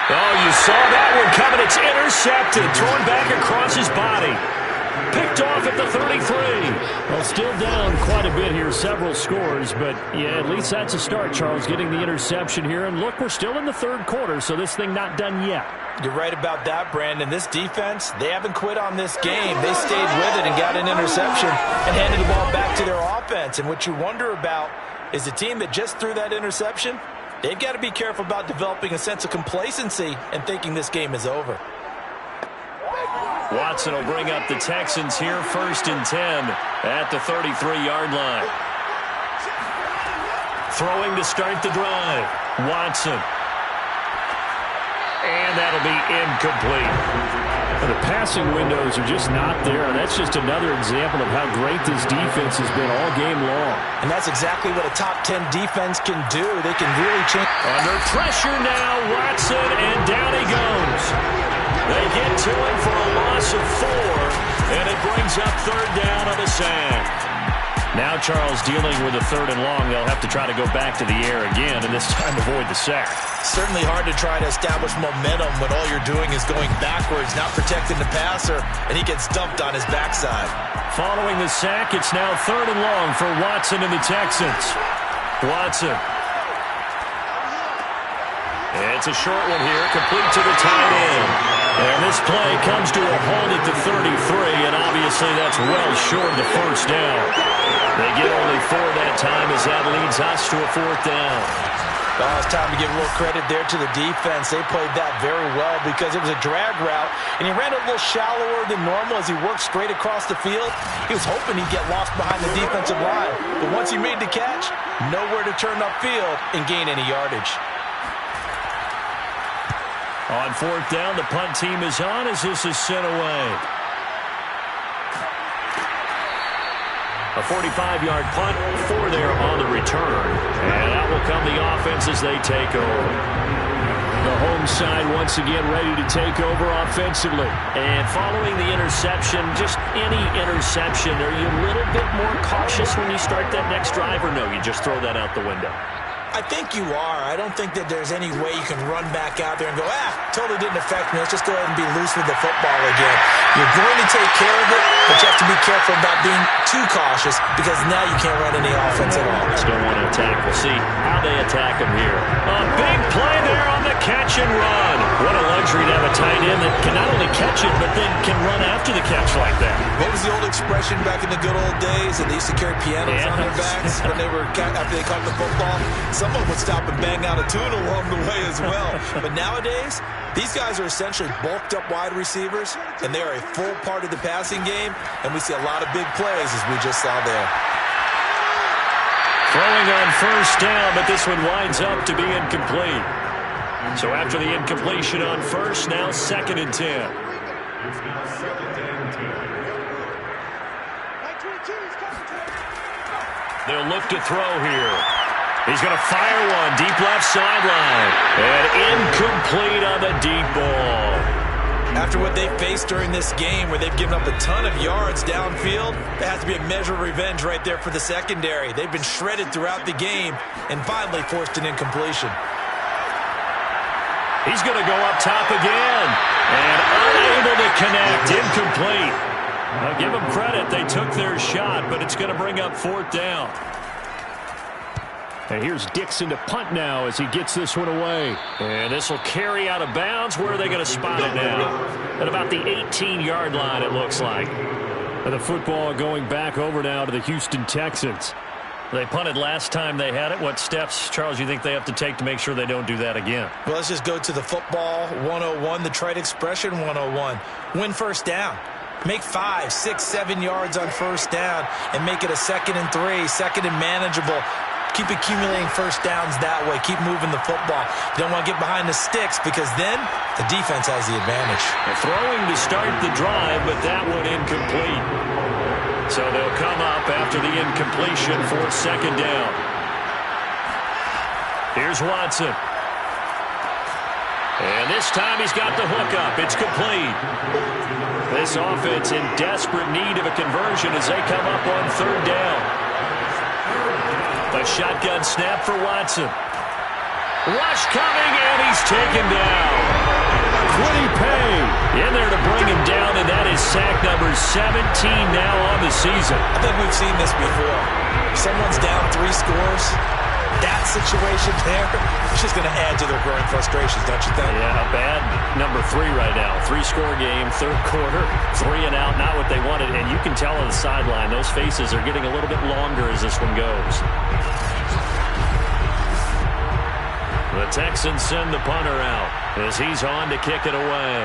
Oh, you saw that one coming. It's intercepted. Thrown back across his body. Picked off at the 33. Well, still down quite a bit here, several scores, but yeah, at least that's a start, Charles, getting the interception here. And look, we're still in the 3rd quarter, so this thing not done yet. You're right about that, Brandon. This defense, they haven't quit on this game. They stayed with it and got an interception and handed the ball back to their offense. And what you wonder about is the team that just threw that interception, they've got to be careful about developing a sense of complacency and thinking this game is over. Watson will bring up the Texans here, 1st and 10 at the 33-yard line. Throwing to start the drive. Watson. And that'll be incomplete. Well, the passing windows are just not there. That's just another example of how great this defense has been all game long. And that's exactly what a top 10 defense can do. They can really change. Under pressure now, Watson, and down he goes. They get to him for a loss of 4, and it brings up 3rd down on the sack. Now Charles dealing with a 3rd and long. They'll have to try to go back to the air again, and this time avoid the sack. Certainly hard to try to establish momentum when all you're doing is going backwards, not protecting the passer, and he gets dumped on his backside. Following the sack, it's now 3rd and long for Watson and the Texans. Watson. It's a short one here, complete to the tight end. And this play comes to a halt at the 33, and obviously that's well short of the 1st down. They get only 4 that time as that leads us to a 4th down. Well, it's time to give a little credit there to the defense. They played that very well because it was a drag route, and he ran a little shallower than normal as he worked straight across the field. He was hoping he'd get lost behind the defensive line, but once he made the catch, nowhere to turn upfield and gain any yardage. On 4th down, the punt team is on as this is sent away. A 45-yard punt, 4 there on the return. And out will come the offense as they take over. The home side once again ready to take over offensively. And following the interception, just any interception, are you a little bit more cautious when you start that next drive, or no, you just throw that out the window? I think you are. I don't think that there's any way you can run back out there and go, totally didn't affect me. Let's just go ahead and be loose with the football again. You're going to take care of it, but you have to be careful about being too cautious because now you can't run any offense at all. Just don't want to attack. We'll see how they attack him here. A big play there on the catch and run. What a luxury to have a tight end that can not only catch it, but then can run after the catch like that. What was the old expression back in the good old days that they used to carry pianos on their backs when they were after they caught the football? Someone would stop and bang out a tune along the way as well. But nowadays, these guys are essentially bulked up wide receivers, and they are a full part of the passing game, and we see a lot of big plays as we just saw there. Throwing on 1st down, but this one winds up to be incomplete. So after the incompletion on 1st, now 2nd and 10. It's now 2nd and 10. They'll look to throw here. He's going to fire one, deep left sideline. And incomplete on the deep ball. After what they faced during this game where they've given up a ton of yards downfield, there has to be a measure of revenge right there for the secondary. They've been shredded throughout the game and finally forced an incompletion. He's going to go up top again. And unable to connect, incomplete. I'll give them credit. They took their shot, but it's going to bring up 4th down. And here's Dixon to punt now as he gets this one away. And this will carry out of bounds. Where are they going to spot it now? At about the 18-yard line, it looks like. And the football going back over now to the Houston Texans. They punted last time they had it. What steps, Charles, you think they have to take to make sure they don't do that again? Well, let's just go to the football 101, the trite expression 101. Win 1st down. Make 5, 6, 7 yards on 1st down and make it a 2nd and 3, 2nd and manageable. Keep accumulating 1st downs that way. Keep moving the football. You don't want to get behind the sticks because then the defense has the advantage. They're throwing to start the drive, but that one incomplete. So they'll come up after the incompletion for 2nd down. Here's Watson. And this time he's got the hook up. It's complete. This offense in desperate need of a conversion as they come up on third down. A shotgun snap for Watson. Rush coming, and he's taken down. Quiddy Pay in there to bring him down, and that is sack number 17 now on the season. I think we've seen this before. Someone's down 3 scores. That situation there, it's just going to add to their growing frustrations, don't you think? Yeah, a bad number 3 right now. 3-score game, third quarter, 3 and out, not what they wanted. And you can tell on the sideline, those faces are getting a little bit longer as this one goes. The Texans send the punter out as he's on to kick it away.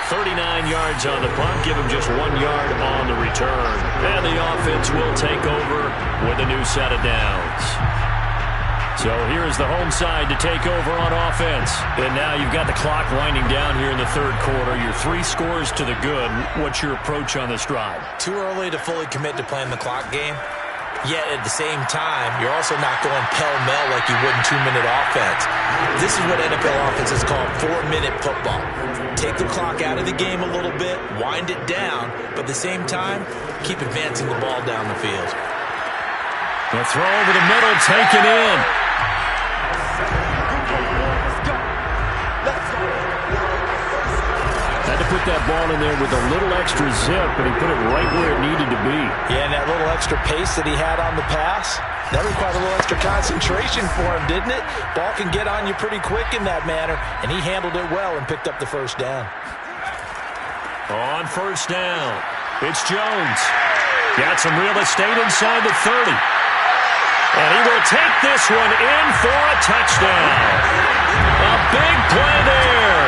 39 yards on the punt, give him just 1 yard on the return. And the offense will take over with a new set of downs. So here's the home side to take over on offense. And now you've got the clock winding down here in the third quarter. You're 3 scores to the good. What's your approach on this drive? Too early to fully commit to playing the clock game. Yet at the same time, you're also not going pell-mell like you would in 2-minute offense. This is what NFL offenses call 4-minute football. Take the clock out of the game a little bit, wind it down, but at the same time, keep advancing the ball down the field. The throw over the middle, taken in. Had to put that ball in there with a little extra zip, but he put it right where it needed to be. Yeah, and that little extra pace that he had on the pass, that required a little extra concentration for him, didn't it? Ball can get on you pretty quick in that manner, and he handled it well and picked up the first down. On first down, it's Jones. Got some real estate inside the 30. And he will take this one in for a touchdown. A big play there.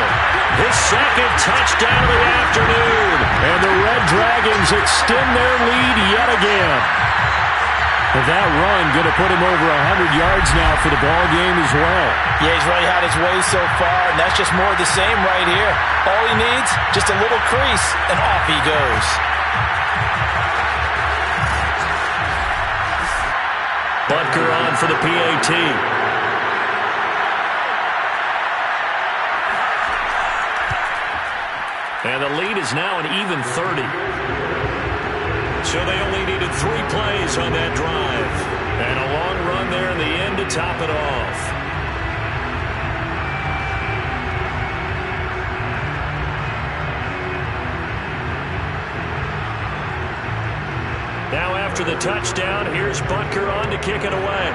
His second touchdown of the afternoon. And the Red Dragons extend their lead yet again. And that run going to put him over 100 yards now for the ball game as well. Yeah, he's really had his way so far, and that's just more of the same right here. All he needs, just a little crease, and off he goes. Butker on for the PAT. And the lead is now an even 30. So they only needed 3 plays on that drive. And a long run there in the end to top it off. Now after the touchdown, here's Butker on to kick it away.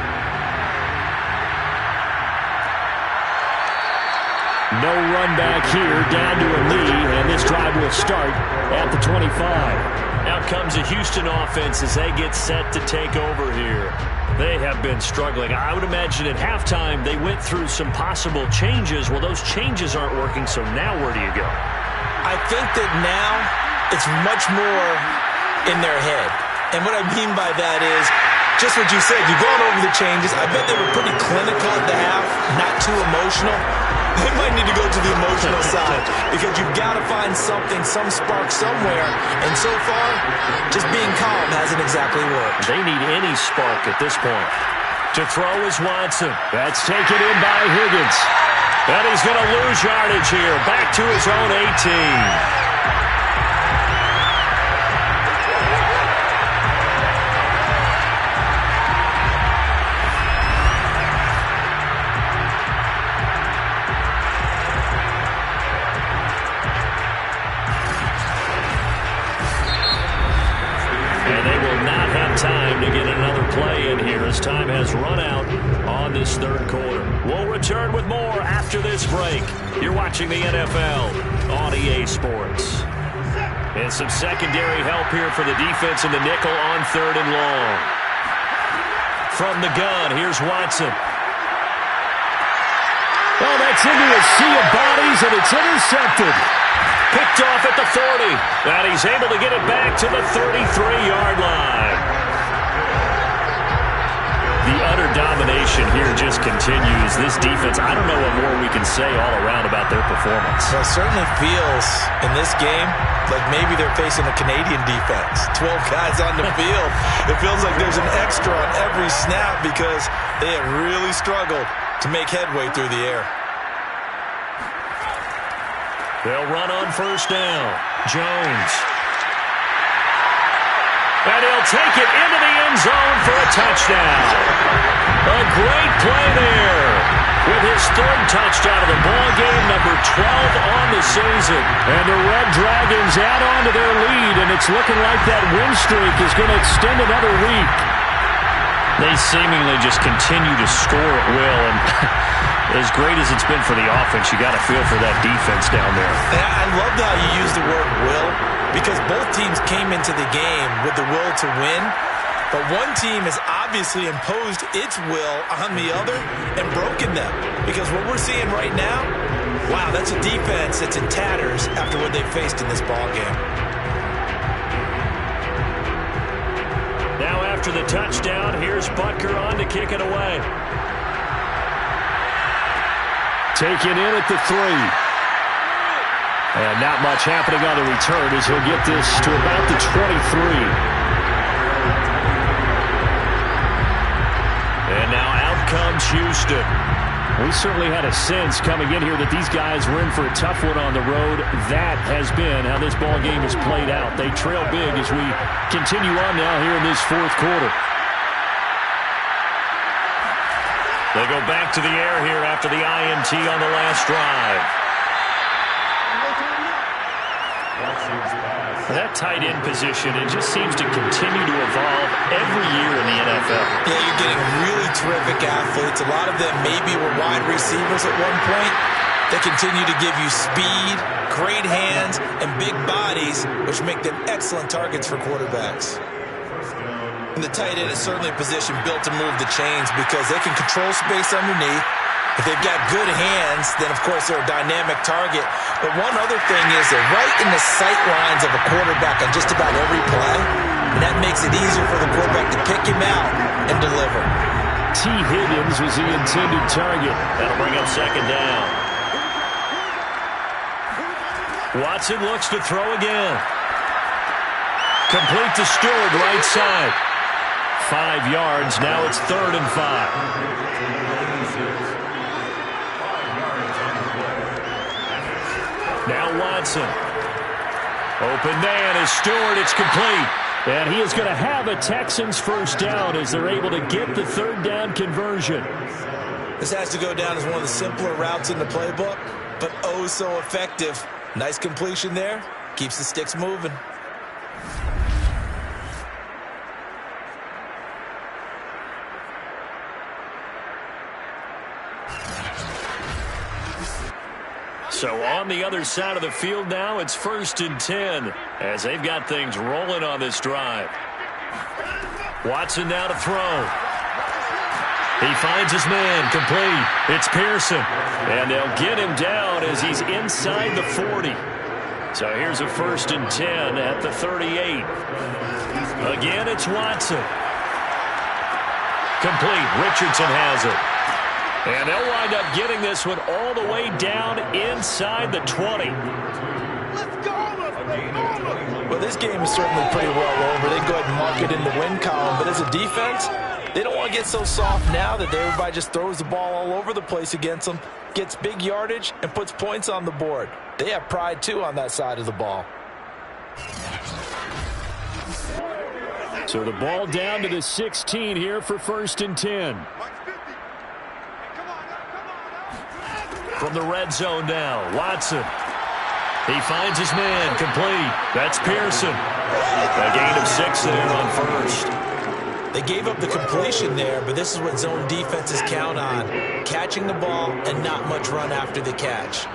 No run back here, down to a knee, and this drive will start at the 25. Out comes the Houston offense as they get set to take over here. They have been struggling. I would imagine at halftime they went through some possible changes. Well, those changes aren't working, so now where do you go? I think that now it's much more in their head. And what I mean by that is just what you said. You've gone over the changes. I bet they were pretty clinical at the half, not too emotional. They might need to go to the emotional side because you've got to find something, some spark somewhere. And so far, just being calm hasn't exactly worked. They need any spark at this point. To throw is Watson. That's taken in by Higgins. And he's going to lose yardage here. Back to his own 18. Time to get another play in here as time has run out on this third quarter. We'll return with more after this break. You're watching the NFL on EA Sports. And some secondary help here for the defense in the nickel on third and long. From the gun, here's Watson. Oh, that's into a sea of bodies, and it's intercepted. Picked off at the 40. And he's able to get it back to the 33-yard line. The utter domination here just continues. This defense, I don't know what more we can say all around about their performance. Well, it certainly feels in this game like maybe they're facing a Canadian defense. 12 guys on the field. It feels like there's an extra on every snap because they have really struggled to make headway through the air. They'll run on first down. Jones. And he'll take it into the end zone for a touchdown. A great play there with his third touchdown of the ball game, number 12 on the season. And the Red Dragons add on to their lead, and it's looking like that win streak is going to extend another week. They seemingly just continue to score at will, and as great as it's been for the offense, you got to feel for that defense down there. And I love how you use the word will, because both teams came into the game with the will to win, but one team has obviously imposed its will on the other and broken them. Because what we're seeing right now, wow, that's a defense that's in tatters after what they've faced in this ball game. Now after the touchdown, here's Butker on to kick it away. Taken in at the 3. And not much happening on the return as he'll get this to about the 23. And now out comes Houston. We certainly had a sense coming in here that these guys were in for a tough one on the road. That has been how this ball game has played out. They trail big as we continue on now here in this fourth quarter. They go back to the air here after the INT on the last drive. That tight end position, it just seems to continue to evolve every year in the NFL. Yeah, you're getting really terrific athletes. A lot of them maybe were wide receivers at one point. They continue to give you speed, great hands, and big bodies, which make them excellent targets for quarterbacks. And the tight end is certainly a position built to move the chains because they can control space underneath. If they've got good hands, then, of course, they're a dynamic target. But one other thing is they're right in the sight lines of a quarterback on just about every play, and that makes it easier for the quarterback to pick him out and deliver. T. Higgins was the intended target. That'll bring up second down. Watson looks to throw again. Complete to Stewart, right side. 5 yards. Now it's 3rd and 5. Now Watson. Open man is Stewart. It's complete. And he is going to have a Texans first down as they're able to get the 3rd down conversion. This has to go down as one of the simpler routes in the playbook, but oh so effective. Nice completion there. Keeps the sticks moving. So on the other side of the field now, it's 1st and 10 as they've got things rolling on this drive. Watson now to throw. He finds his man, complete. It's Pearson. And they'll get him down as he's inside the 40. So here's a 1st and 10 at the 38. Again, it's Watson. Complete. Richardson has it. And they'll wind up getting this one all the way down inside the 20. Well, this game is certainly pretty well over. They go ahead and mark it in the win column. But as a defense, they don't want to get so soft now that everybody just throws the ball all over the place against them, gets big yardage, and puts points on the board. They have pride, too, on that side of the ball. So the ball down to the 16 here for 1st and 10. From the red zone now, Watson. He finds his man, complete. That's Pearson. A gain of 6 there on 1st. They gave up the completion there, but this is what zone defenses count on. Catching the ball and not much run after the catch.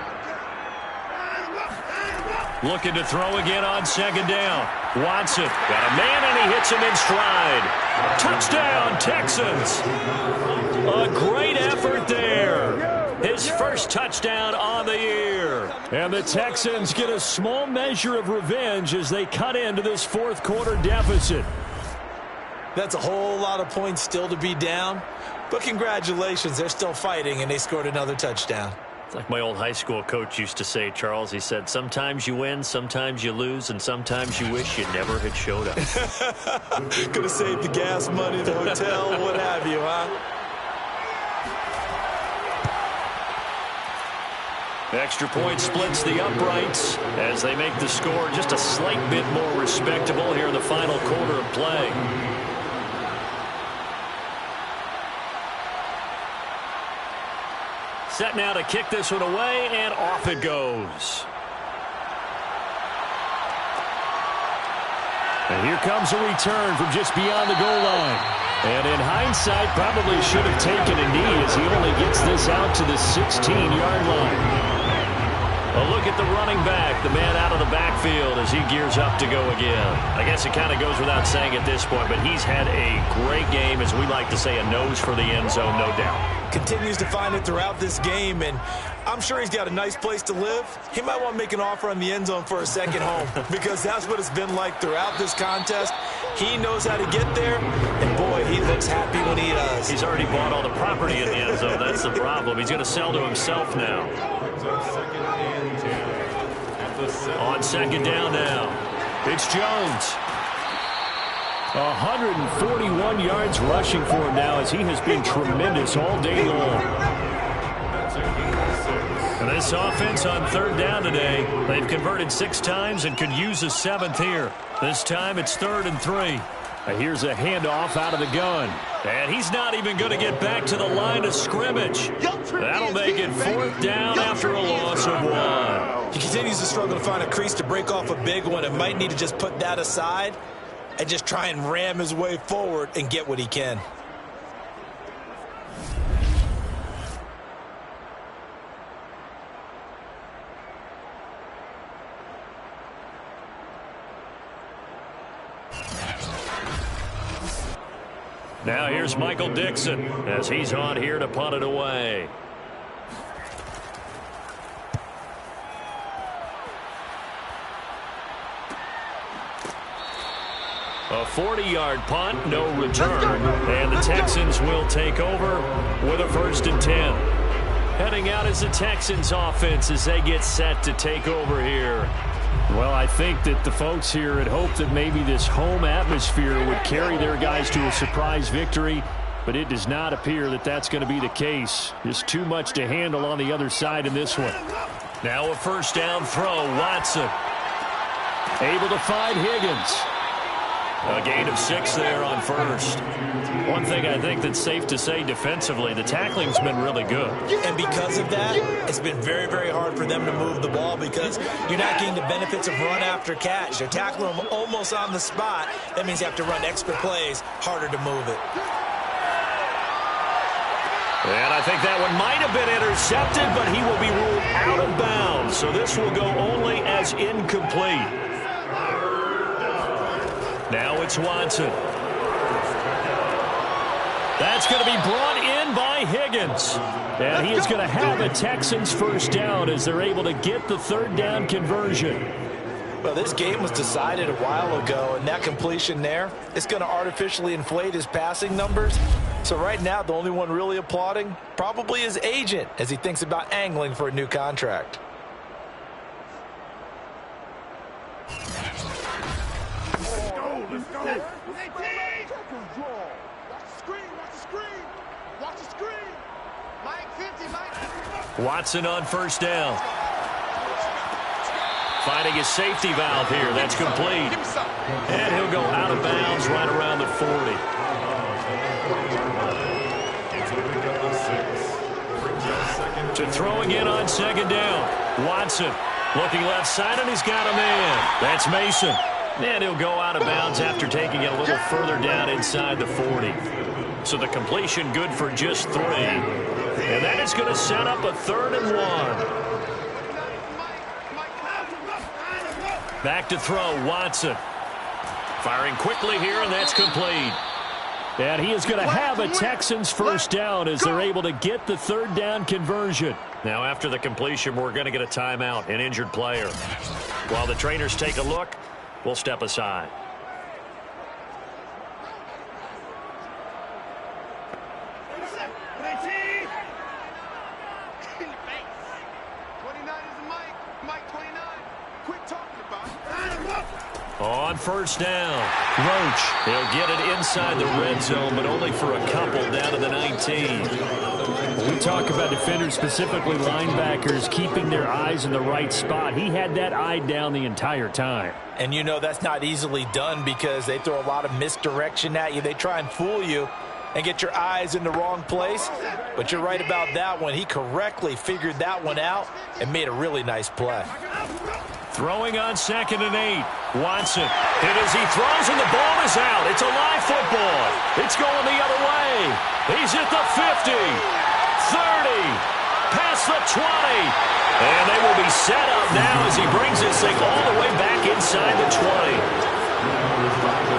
Looking to throw again on 2nd down. Watson got a man and he hits him in stride. Touchdown, Texans. A great effort there. His first touchdown on the year. And the Texans get a small measure of revenge as they cut into this 4th quarter deficit. That's a whole lot of points still to be down. But congratulations, they're still fighting, and they scored another touchdown. It's like my old high school coach used to say, Charles. He said, sometimes you win, sometimes you lose, and sometimes you wish you never had showed up. Could have saved the gas money, the hotel, what have you, huh? Extra point splits the uprights as they make the score just a slight bit more respectable here in the final quarter of play. Set now to kick this one away, and off it goes. And here comes a return from just beyond the goal line. And in hindsight, probably should have taken a knee as he only gets this out to the 16-yard line. A look at the running back, the man out of the backfield as he gears up to go again. I guess it kind of goes without saying at this point, but he's had a great game, as we like to say, a nose for the end zone, no doubt. Continues to find it throughout this game, and I'm sure he's got a nice place to live. He might want to make an offer on the end zone for a second home because that's what it's been like throughout this contest. He knows how to get there, and boy, he looks happy when he does. He's already bought all the property in the end zone. That's the problem. He's going to sell to himself now. On second down now, it's Jones. 141 yards rushing for him now as he has been tremendous all day long. And this offense on third down today, they've converted 6 times and could use a 7th here. This time it's 3rd and 3. Here's a handoff out of the gun. And he's not even going to get back to the line of scrimmage. That'll make it 4th down after a loss of 1. He continues to struggle to find a crease to break off a big one and might need to just put that aside and just try and ram his way forward and get what he can. Now here's Michael Dixon as he's on here to punt it away. A 40-yard punt, no return, and the Texans will take over with a 1st and 10. Heading out is the Texans offense as they get set to take over here. Well, I think that the folks here had hoped that maybe this home atmosphere would carry their guys to a surprise victory, but it does not appear that that's going to be the case. Just too much to handle on the other side in this one. Now a 1st down throw, Watson. Able to find Higgins. A gain of 6 there on 1st. One thing I think that's safe to say defensively, the tackling's been really good. And because of that, it's been very, very hard for them to move the ball because you're not getting the benefits of run after catch. They're tackling them almost on the spot. That means you have to run extra plays, harder to move it. And I think that one might have been intercepted, but he will be ruled out of bounds. So this will go only as incomplete. Now it's Watson. That's going to be brought in by Higgins. And he is going to have a Texans 1st down as they're able to get the 3rd down conversion. Well, this game was decided a while ago, and that completion there is going to artificially inflate his passing numbers. So right now, the only one really applauding probably his agent as he thinks about angling for a new contract. Let's go. Watch the screen. Watch the screen. Watch the screen. Mike 50, Mike. Watson on 1st down. Finding his safety valve here. That's complete. And he'll go out of bounds right around the 40. To throwing in on 2nd down. Watson looking left side, and he's got a man. That's Mason. And he'll go out of bounds after taking it a little further down inside the 40. So the completion good for just 3. And that is going to set up a 3rd and 1. Back to throw, Watson. Firing quickly here, and that's complete. And he is going to have a Texans 1st down as they're able to get the 3rd down conversion. Now after the completion, we're going to get a timeout, an injured player. While the trainers take a look, we'll step aside. Mike 29, quit talking about it. On first down, Roach. He'll get it inside the red zone, but only for a couple down to the 19. We talk about defenders, specifically linebackers, keeping their eyes in the right spot. He had that eye down the entire time. And you know that's not easily done because they throw a lot of misdirection at you. They try and fool you and get your eyes in the wrong place. But you're right about that one. He correctly figured that one out and made a really nice play. Throwing on 2nd and 8. Watson. Hit as he throws, and the ball is out. It's a live football. It's going the other way. He's at the 50, 30, past the 20. And they will be set up now as he brings this thing all the way back inside the 20.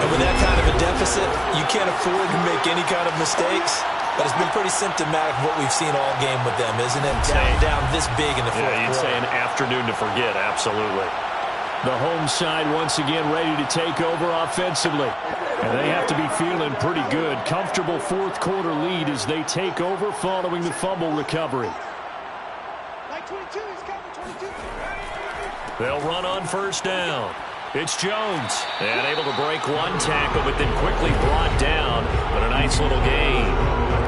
And with that kind of a deficit, you can't afford to make any kind of mistakes. But it's been pretty symptomatic of what we've seen all game with them, isn't it? Down this big in the fourth quarter. You'd say an afternoon to forget, absolutely. The home side once again ready to take over offensively. And they have to be feeling pretty good. Comfortable fourth quarter lead as they take over following the fumble recovery. Mike 22, he's coming, 22. They'll run on first down. It's Jones. And able to break one tackle, but then quickly brought down. But a nice little gain.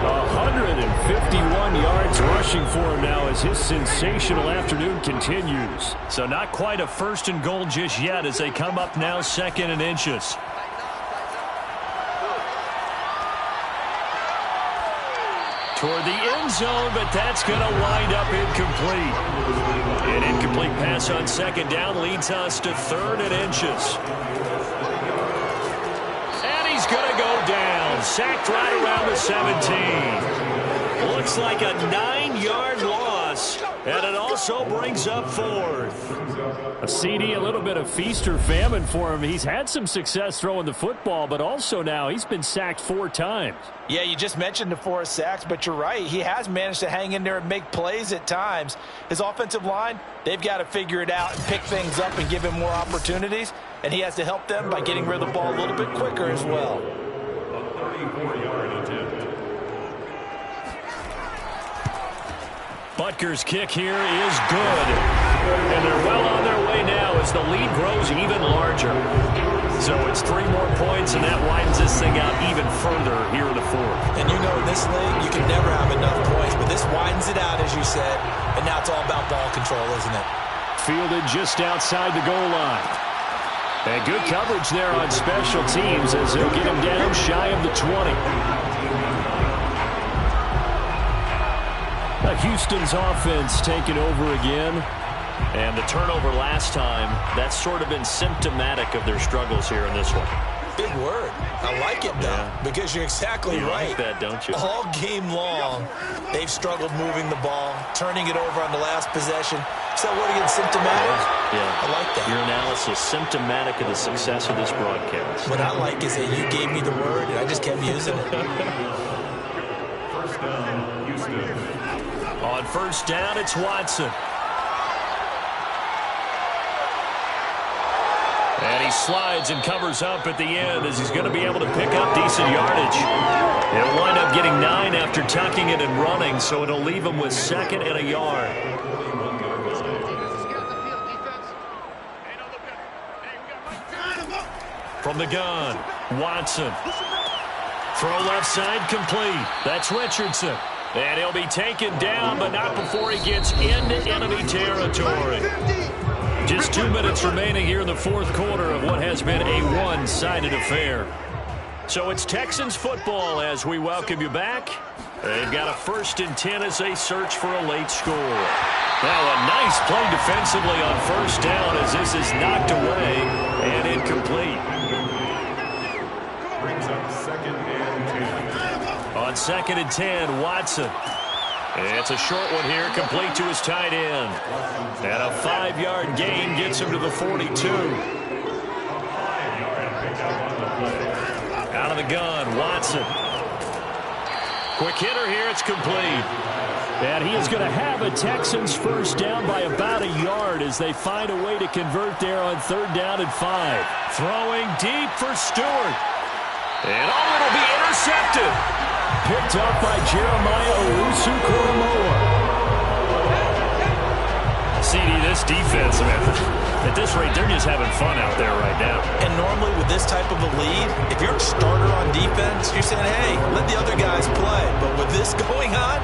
151 yards rushing for him now as his sensational afternoon continues. So not quite a 1st and goal just yet as they come up now 2nd and inches. Toward the end zone, but that's going to wind up incomplete. An incomplete pass on 2nd down leads us to 3rd and inches. And he's going to go down. Sacked right around the 17. Looks like a 9-yard loss, and it also brings up 4th. A CD, a little bit of feast or famine for him. He's had some success throwing the football, but also now he's been sacked 4 times. Yeah, you just mentioned the 4 sacks, but you're right. He has managed to hang in there and make plays at times. His offensive line, they've got to figure it out and pick things up and give him more opportunities, and he has to help them by getting rid of the ball a little bit quicker as well. A 34-yard attempt. Butker's kick here is good. And they're well on their way now as the lead grows even larger. So it's 3 more points, and that widens this thing out even further here in the 4th. And you know in this league, you can never have enough points, but this widens it out, as you said, and now it's all about ball control, isn't it? Fielded just outside the goal line. And good coverage there on special teams as they'll get him down shy of the 20. Houston's offense taking over again. And the turnover last time, that's sort of been symptomatic of their struggles here in this one. Big word. I like it, though, because you're exactly right. You like that, don't you? All game long, they've struggled moving the ball, turning it over on the last possession. So what again, symptomatic? Yeah. I like that. Your analysis, symptomatic of the success of this broadcast. What I like is that you gave me the word, and I just kept using it. First down, Houston. On first down, it's Watson. And he slides and covers up at the end as he's going to be able to pick up decent yardage. He'll wind up getting 9 after tucking it and running, so it'll leave him with 2nd and a yard. From the gun, Watson. Throw left side complete. That's Richardson. And he'll be taken down, but not before he gets into enemy territory. Just 2 minutes remaining here in the 4th quarter of what has been a one-sided affair. So it's Texans football as we welcome you back. They've got a 1st and 10 as they search for a late score. Now a nice play defensively on first down as this is knocked away and incomplete. Brings up 2nd and 10. On 2nd and 10, Watson. It's a short one here, complete to his tight end. And a 5-yard gain gets him to the 42. Out of the gun, Watson. Quick hitter here, it's complete. And he is going to have a Texans first down by about a yard as they find a way to convert there on 3rd down and 5. Throwing deep for Stewart. And it'll be intercepted. Picked up by Jeremiah Owusu-Koramoah. CD, this this defense, man, at this rate, they're just having fun out there right now. And normally with this type of a lead, if you're a starter on defense, you're saying, hey, let the other guys play. But with this going on,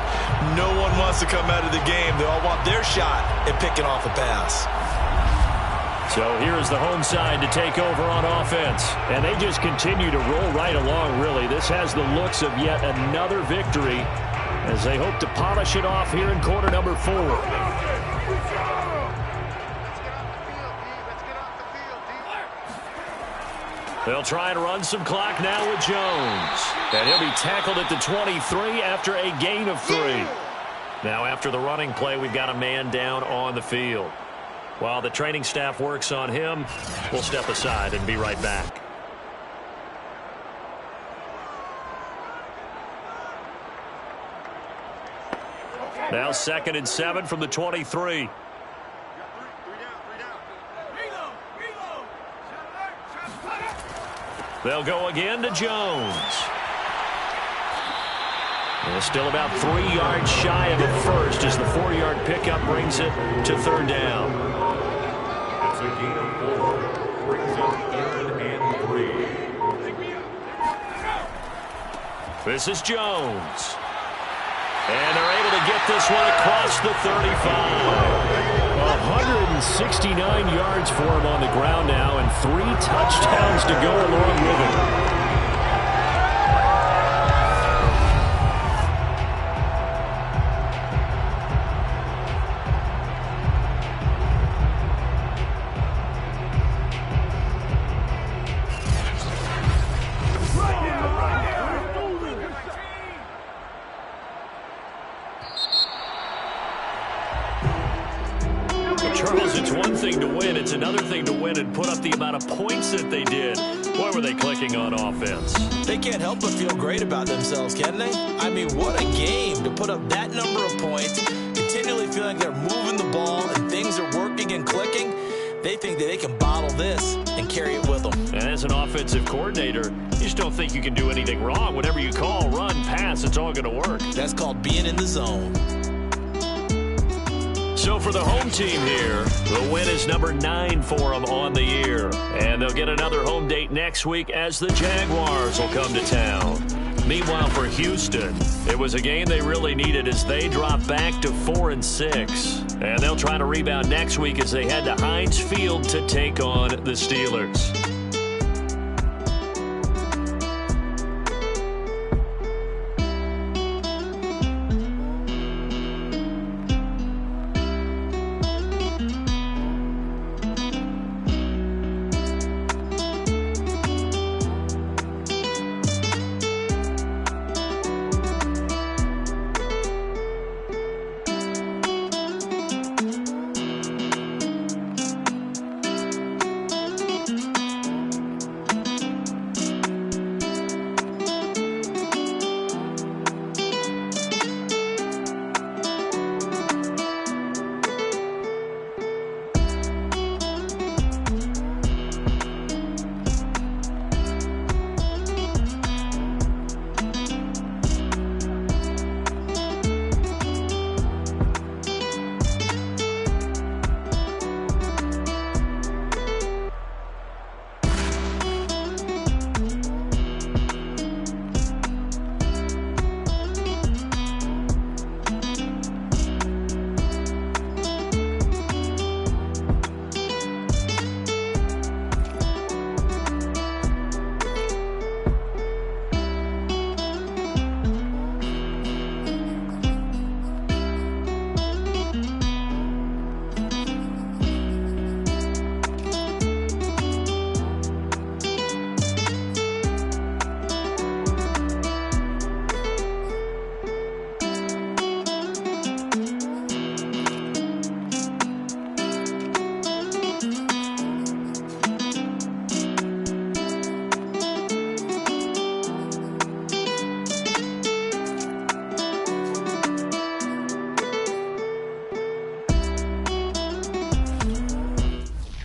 no one wants to come out of the game. They all want their shot at picking off a pass. So here's the home side to take over on offense. And they just continue to roll right along, really. This has the looks of yet another victory as they hope to polish it off here in quarter number 4. They'll try and run some clock now with Jones. And he'll be tackled at the 23 after a gain of 3. Now after the running play, we've got a man down on the field. While the training staff works on him, we'll step aside and be right back. Now 2nd and 7 from the 23. They'll go again to Jones. And still about 3 yards shy of a first as the 4-yard pickup brings it to 3rd down. It's a gain of 4. Brings up 3rd and 3. This is Jones. And they're able to get this one across the 35. 169 yards for him on the ground now, and 3 touchdowns to go along with it. Charles, it's one thing to win. It's another thing to win and put up the amount of points that they did. Boy, were they clicking on offense. They can't help but feel great about themselves, can they? I mean, what a game to put up that number of points, continually feeling they're moving the ball and things are working and clicking. They think that they can bottle this and carry it with them. And as an offensive coordinator, you just don't think you can do anything wrong. Whatever you call, run, pass, it's all going to work. That's called being in the zone. So for the home team here, the win is number 9 for them on the year. And they'll get another home date next week as the Jaguars will come to town. Meanwhile, for Houston, it was a game they really needed as they drop back to 4-6. And they'll try to rebound next week as they head to Heinz Field to take on the Steelers.